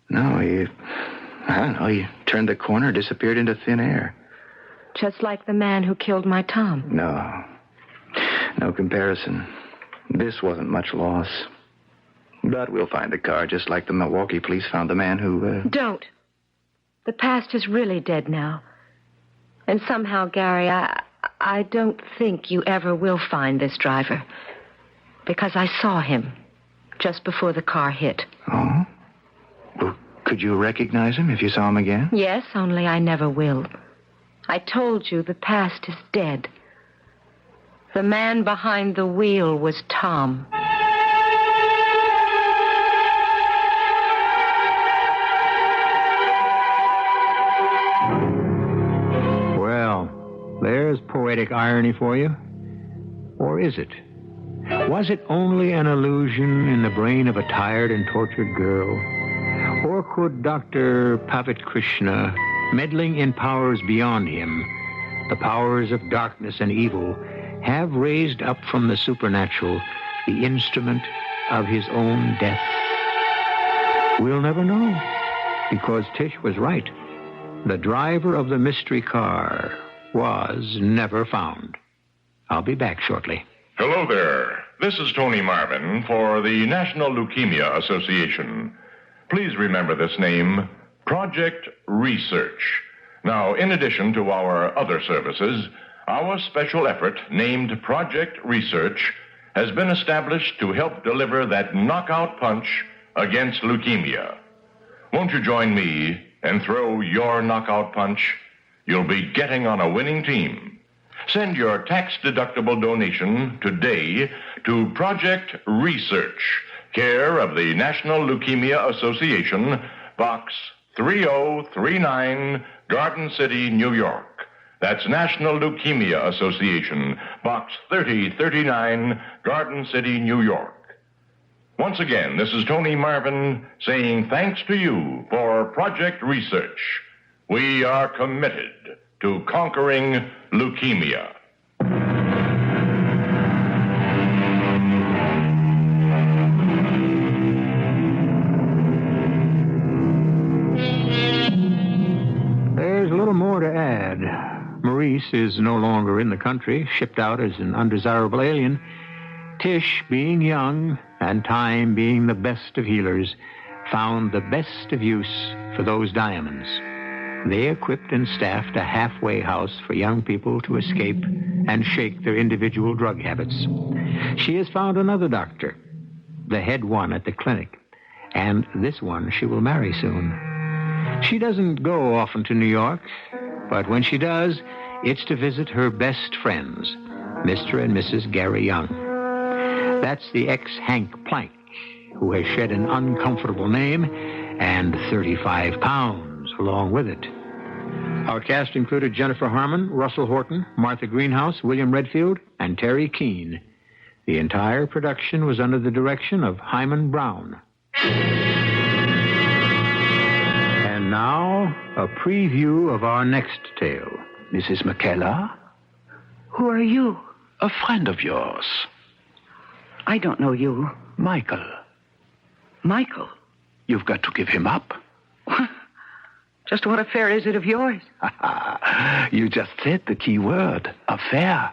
[SPEAKER 13] No, I don't know. He turned the corner, disappeared into thin air.
[SPEAKER 4] Just like the man who killed my Tom.
[SPEAKER 13] No comparison. This wasn't much loss. But we'll find the car just like the Milwaukee police found the man who...
[SPEAKER 4] Don't. The past is really dead now. And somehow, Gary, I don't think you ever will find this driver. Because I saw him just before the car hit.
[SPEAKER 13] Oh? Well, could you recognize him if you saw him again?
[SPEAKER 4] Yes, only I never will. I told you the past is dead. The man behind the wheel was Tom.
[SPEAKER 14] There's poetic irony for you. Or is it? Was it only an illusion in the brain of a tired and tortured girl? Or could Dr. Pavit Krishna, meddling in powers beyond him, the powers of darkness and evil, have raised up from the supernatural the instrument of his own death? We'll never know, because Tish was right. The driver of the mystery car was never found. I'll be back shortly.
[SPEAKER 19] Hello there. This is Tony Marvin for the National Leukemia Association. Please remember this name, Project Research. Now, in addition to our other services, our special effort named Project Research has been established to help deliver that knockout punch against leukemia. Won't you join me and throw your knockout punch? You'll be getting on a winning team. Send your tax-deductible donation today to Project Research, care of the National Leukemia Association, Box 3039, Garden City, New York. That's National Leukemia Association, Box 3039, Garden City, New York. Once again, this is Tony Marvin saying thanks to you for Project Research. We are committed to conquering leukemia.
[SPEAKER 14] There's a little more to add. Maurice is no longer in the country, shipped out as an undesirable alien. Tish, being young, and time being the best of healers, found the best of use for those diamonds. They equipped and staffed a halfway house for young people to escape and shake their individual drug habits. She has found another doctor, the head one at the clinic, and this one she will marry soon. She doesn't go often to New York, but when she does, it's to visit her best friends, Mr. and Mrs. Gary Young. That's the ex-Hank Plank, who has shed an uncomfortable name and 35 pounds along with it. Our cast included Jennifer Harmon, Russell Horton, Martha Greenhouse, William Redfield, and Teri Keane. The entire production was under the direction of Hyman Brown. And now, a preview of our next tale.
[SPEAKER 6] Mrs. McKellar? Who are you?
[SPEAKER 20] A friend of yours.
[SPEAKER 6] I don't know you.
[SPEAKER 20] Michael.
[SPEAKER 6] Michael?
[SPEAKER 20] You've got to give him up.
[SPEAKER 6] Just what affair is it of yours?
[SPEAKER 20] You just said the key word, affair.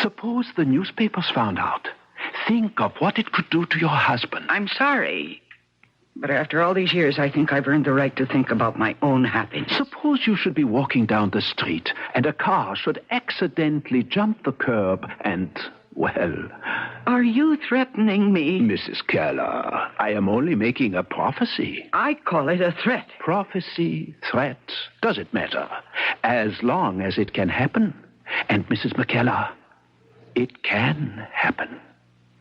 [SPEAKER 20] Suppose the newspapers found out. Think of what it could do to your husband.
[SPEAKER 6] I'm sorry. But after all these years, I think I've earned the right to think about my own happiness.
[SPEAKER 20] Suppose you should be walking down the street and a car should accidentally jump the curb and, well...
[SPEAKER 6] Are you threatening me?
[SPEAKER 20] Mrs. Keller, I am only making a prophecy.
[SPEAKER 6] I call it a threat.
[SPEAKER 20] Prophecy, threat, does it matter? As long as it can happen. And, Mrs. McKellar, it can happen.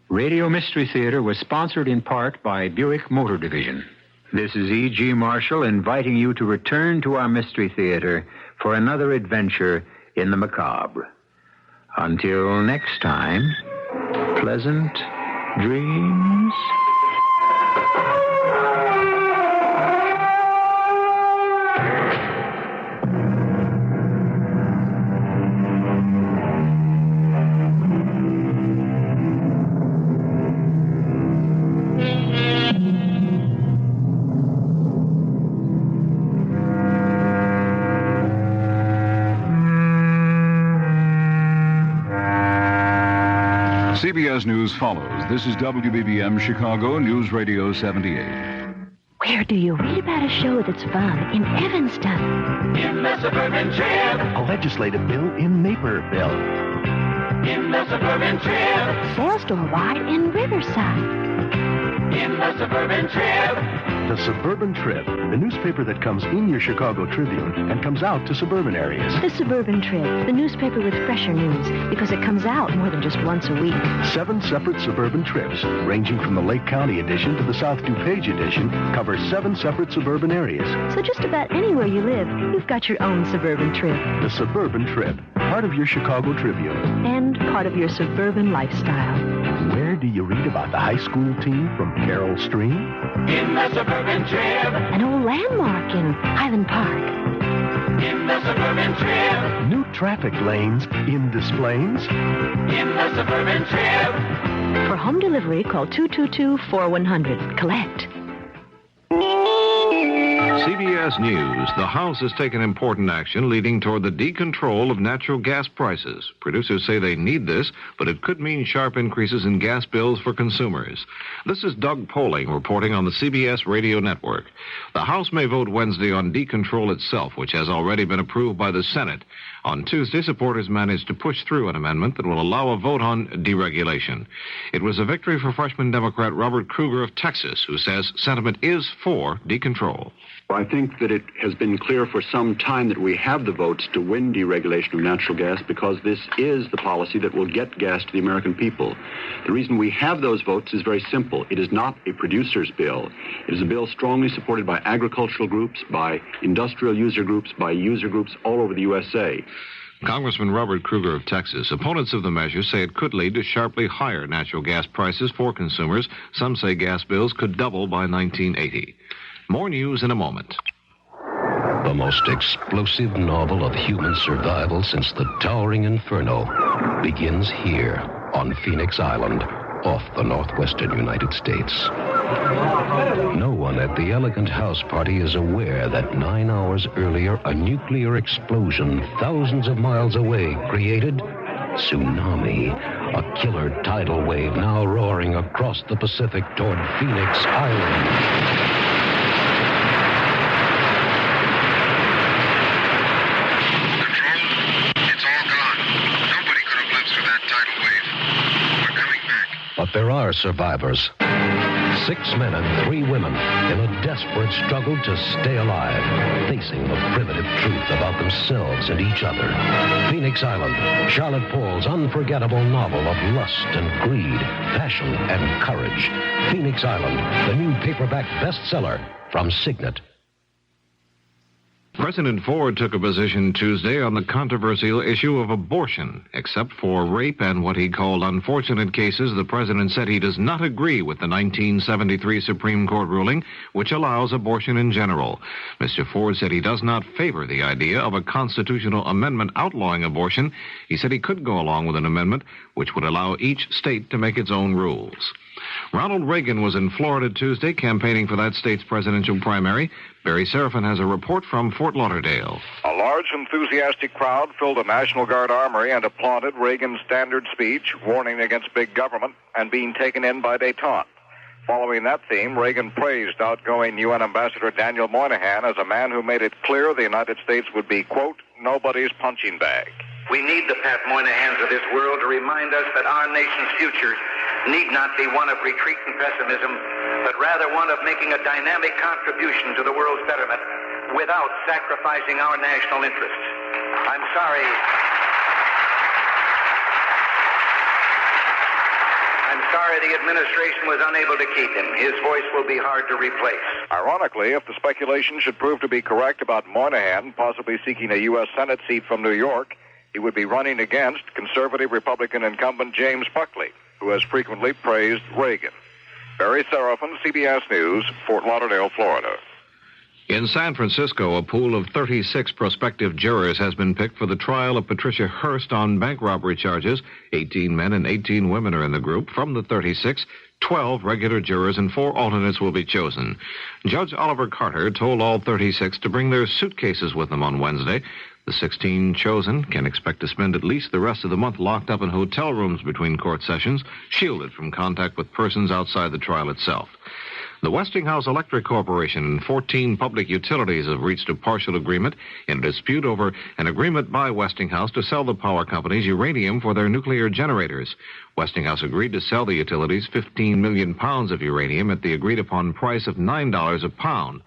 [SPEAKER 14] Radio Mystery Theater was sponsored in part by Buick Motor Division. This is E.G. Marshall inviting you to return to our Mystery Theater for another adventure in the macabre. Until next time, pleasant dreams.
[SPEAKER 7] CBS News follows. This is WBBM Chicago News Radio 78.
[SPEAKER 21] Where do you read about a show that's fun in Evanston?
[SPEAKER 11] In the suburban trip.
[SPEAKER 20] A legislative bill in Naperville.
[SPEAKER 11] In the suburban trip.
[SPEAKER 21] Sales store wide in Riverside.
[SPEAKER 11] In the suburban trip.
[SPEAKER 22] The Suburban Trip, the newspaper that comes in your Chicago Tribune and comes out to suburban areas.
[SPEAKER 21] The Suburban Trip, the newspaper with fresher news, because it comes out more than just once a week.
[SPEAKER 22] 7 separate suburban trips, ranging from the Lake County edition to the South DuPage edition, cover 7 separate suburban areas.
[SPEAKER 21] So just about anywhere you live, you've got your own Suburban Trip.
[SPEAKER 22] The Suburban Trip, part of your Chicago Tribune.
[SPEAKER 21] And part of your suburban lifestyle.
[SPEAKER 22] Where do you read about the high school team from Carroll Stream?
[SPEAKER 11] In the suburban trip.
[SPEAKER 21] An old landmark in Highland Park.
[SPEAKER 11] In the suburban trip.
[SPEAKER 22] New traffic lanes in Displains.
[SPEAKER 11] In the suburban trip.
[SPEAKER 21] For home delivery, call 222-4100. Collect.
[SPEAKER 17] CBS News. The House has taken important action leading toward the decontrol of natural gas prices. Producers say they need this, but it could mean sharp increases in gas bills for consumers. This is Doug Poling reporting on the CBS radio network. The House may vote Wednesday on decontrol itself, which has already been approved by the Senate. On Tuesday, supporters managed to push through an amendment that will allow a vote on deregulation. It was a victory for freshman Democrat Robert Kruger of Texas, who says sentiment is for decontrol.
[SPEAKER 23] I think that it has been clear for some time that we have the votes to win deregulation of natural gas because this is the policy that will get gas to the American people. The reason we have those votes is very simple. It is not a producer's bill. It is a bill strongly supported by agricultural groups, by industrial user groups, by user groups all over the USA.
[SPEAKER 17] Congressman Robert Kruger of Texas. Opponents of the measure say it could lead to sharply higher natural gas prices for consumers. Some say gas bills could double by 1980. More news in a moment.
[SPEAKER 24] The most explosive novel of human survival since the towering inferno begins here on Phoenix Island, off the northwestern United States. No one at the elegant house party is aware that 9 hours earlier, a nuclear explosion thousands of miles away created tsunami, a killer tidal wave now roaring across the Pacific toward Phoenix Island. But there are survivors. 6 men and 3 women in a desperate struggle to stay alive, facing the primitive truth about themselves and each other. Phoenix Island, Charlotte Pohl's unforgettable novel of lust and greed, passion and courage. Phoenix Island, the new paperback bestseller from Signet.
[SPEAKER 17] President Ford took a position Tuesday on the controversial issue of abortion. Except for rape and what he called unfortunate cases, the president said he does not agree with the 1973 Supreme Court ruling, which allows abortion in general. Mr. Ford said he does not favor the idea of a constitutional amendment outlawing abortion. He said he could go along with an amendment which would allow each state to make its own rules. Ronald Reagan was in Florida Tuesday campaigning for that state's presidential primary. Barry Serafin has a report from Fort Lauderdale.
[SPEAKER 1] A large, enthusiastic crowd filled a National Guard armory and applauded Reagan's standard speech, warning against big government and being taken in by détente. Following that theme, Reagan praised outgoing UN Ambassador Daniel Moynihan as a man who made it clear the United States would be, quote, nobody's punching bag.
[SPEAKER 5] We need the Pat Moynahans of this world to remind us that our nation's future need not be one of retreat and pessimism, but rather one of making a dynamic contribution to the world's betterment without sacrificing our national interests. I'm sorry the administration was unable to keep him. His voice will be hard to replace.
[SPEAKER 1] Ironically, if the speculation should prove to be correct about Moynihan possibly seeking a U.S. Senate seat from New York, he would be running against conservative Republican incumbent James Buckley, who has frequently praised Reagan. Barry Serafin, CBS News, Fort Lauderdale, Florida.
[SPEAKER 17] In San Francisco, a pool of 36 prospective jurors has been picked for the trial of Patricia Hearst on bank robbery charges. 18 men and 18 women are in the group. From the 36, 12 regular jurors and 4 alternates will be chosen. Judge Oliver Carter told all 36 to bring their suitcases with them on Wednesday. The 16 chosen can expect to spend at least the rest of the month locked up in hotel rooms between court sessions, shielded from contact with persons outside the trial itself. The Westinghouse Electric Corporation and 14 public utilities have reached a partial agreement in a dispute over an agreement by Westinghouse to sell the power companies uranium for their nuclear generators. Westinghouse agreed to sell the utilities 15 million pounds of uranium at the agreed-upon price of $9 a pound.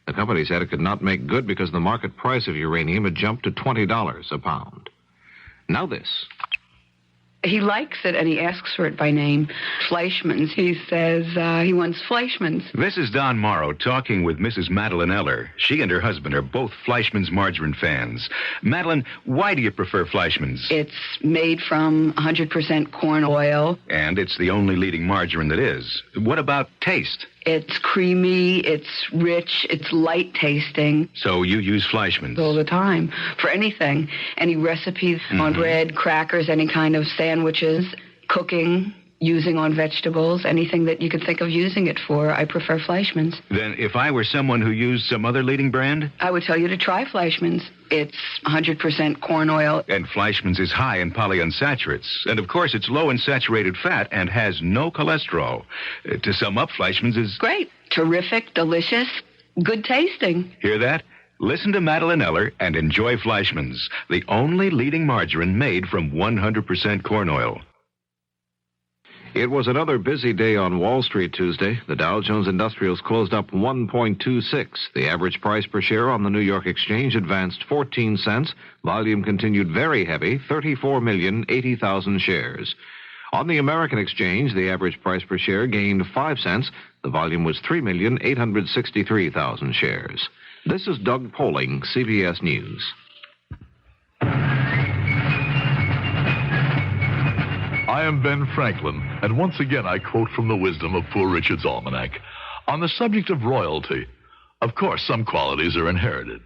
[SPEAKER 17] The company said it could not make good because the market price of uranium had jumped to $20 a pound. Now this.
[SPEAKER 8] He likes it, and he asks for it by name, Fleischmann's. He says he wants Fleischmann's.
[SPEAKER 12] This is Don Morrow talking with Mrs. Madeline Eller. She and her husband are both Fleischmann's margarine fans. Madeline, why do you prefer Fleischmann's?
[SPEAKER 8] It's made from 100% corn oil.
[SPEAKER 12] And it's the only leading margarine that is. What about taste?
[SPEAKER 8] It's creamy, it's rich, it's light tasting.
[SPEAKER 12] So you use Fleischmann's?
[SPEAKER 8] All the time. For anything. Any recipes on bread, crackers, any kind of sandwiches, cooking, using on vegetables, anything that you could think of using it for, I prefer Fleischmann's.
[SPEAKER 12] Then if I were someone who used some other leading brand?
[SPEAKER 8] I would tell you to try Fleischmann's. It's 100% corn oil.
[SPEAKER 12] And Fleischmann's is high in polyunsaturates. And, of course, it's low in saturated fat and has no cholesterol. To sum up, Fleischmann's is...
[SPEAKER 8] Great. Terrific, delicious, good tasting.
[SPEAKER 12] Hear that? Listen to Madeline Eller and enjoy Fleischmann's, the only leading margarine made from 100% corn oil.
[SPEAKER 17] It was another busy day on Wall Street Tuesday. The Dow Jones Industrials closed up 1.26. The average price per share on the New York Exchange advanced 14 cents. Volume continued very heavy, 34,080,000 shares. On the American Exchange, the average price per share gained 5 cents. The volume was 3,863,000 shares. This is Doug Poling, CBS News.
[SPEAKER 25] I am Ben Franklin, and once again I quote from the wisdom of Poor Richard's Almanac. On the subject of royalty, of course some qualities are inherited,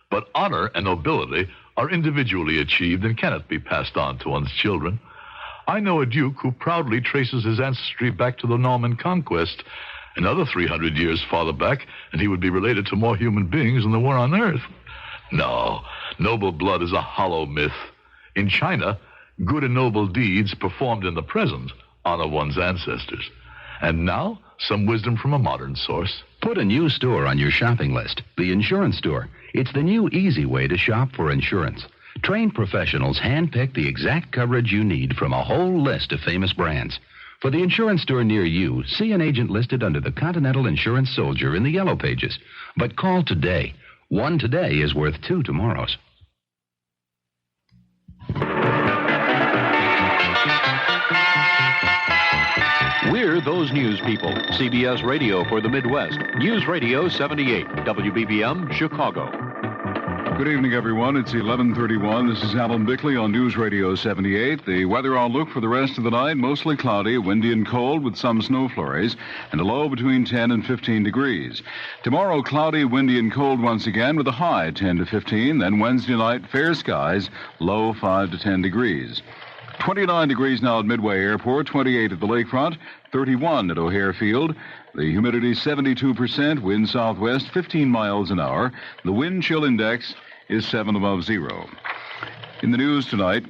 [SPEAKER 25] but honor and nobility are individually achieved and cannot be passed on to one's children. I know a duke who proudly traces his ancestry back to the Norman Conquest. Another 300 years farther back, and he would be related to more human beings than there were on Earth. No, noble blood is a hollow myth. In China, good and noble deeds performed in the present honor one's ancestors. And now, some wisdom from a modern source.
[SPEAKER 26] Put a new store on your shopping list, the Insurance Store. It's the new, easy way to shop for insurance. Trained professionals handpick the exact coverage you need from a whole list of famous brands. For the insurance store near you, see an agent listed under the Continental Insurance Soldier in the Yellow Pages. But call today. One today is worth 2 tomorrows.
[SPEAKER 2] We're those news people. CBS Radio for the Midwest. News Radio 78, WBBM, Chicago.
[SPEAKER 7] Good evening, everyone. It's 11:31. This is Alan Bickley on News Radio 78. The weather outlook for the rest of the night, mostly cloudy, windy and cold with some snow flurries, and a low between 10 and 15 degrees. Tomorrow, cloudy, windy and cold once again with a high 10 to 15. Then Wednesday night, fair skies, low 5 to 10 degrees. 29 degrees now at Midway Airport, 28 at the lakefront, 31 at O'Hare Field. The humidity 72%, wind southwest 15 miles an hour. The wind chill index is 7 above zero. In the news tonight,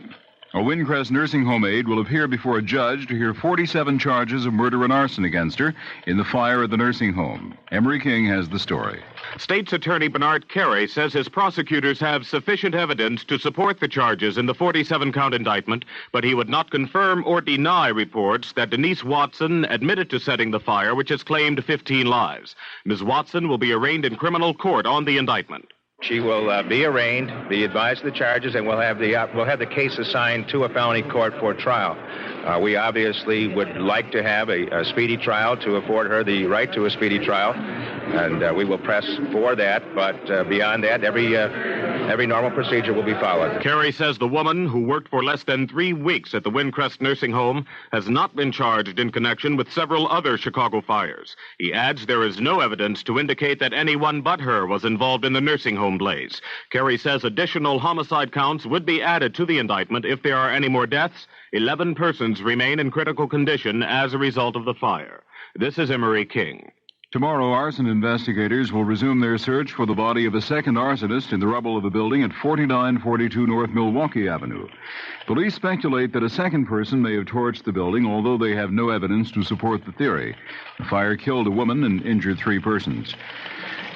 [SPEAKER 7] a Windcrest nursing home aide will appear before a judge to hear 47 charges of murder and arson against her in the fire at the nursing home. Emery King has the story.
[SPEAKER 9] State's Attorney Bernard Carey says his prosecutors have sufficient evidence to support the charges in the 47-count indictment, but he would not confirm or deny reports that Denise Watson admitted to setting the fire, which has claimed 15 lives. Ms. Watson will be arraigned in criminal court on the indictment.
[SPEAKER 10] She will be arraigned, be advised of the charges, and we'll have the case assigned to a felony court for trial. We obviously would like to have a speedy trial to afford her the right to a speedy trial, and we will press for that. But beyond that, every normal procedure will be followed.
[SPEAKER 9] Carey says the woman, who worked for less than 3 weeks at the Windcrest nursing home, has not been charged in connection with several other Chicago fires. He adds there is no evidence to indicate that anyone but her was involved in the nursing home blaze. Carey says additional homicide counts would be added to the indictment if there are any more deaths. 11 persons remain in critical condition as a result of the fire. This is Emery King.
[SPEAKER 7] Tomorrow, arson investigators will resume their search for the body of a second arsonist in the rubble of a building at 4942 North Milwaukee Avenue. Police speculate that a second person may have torched the building, although they have no evidence to support the theory. The fire killed a woman and injured 3 persons.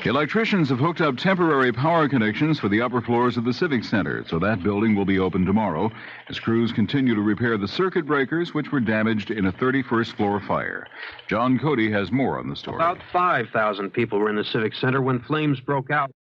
[SPEAKER 7] Electricians have hooked up temporary power connections for the upper floors of the Civic Center, so that building will be open tomorrow as crews continue to repair the circuit breakers which were damaged in a 31st floor fire. John Cody has more on the story.
[SPEAKER 15] About 5,000 people were in the Civic Center when flames broke out.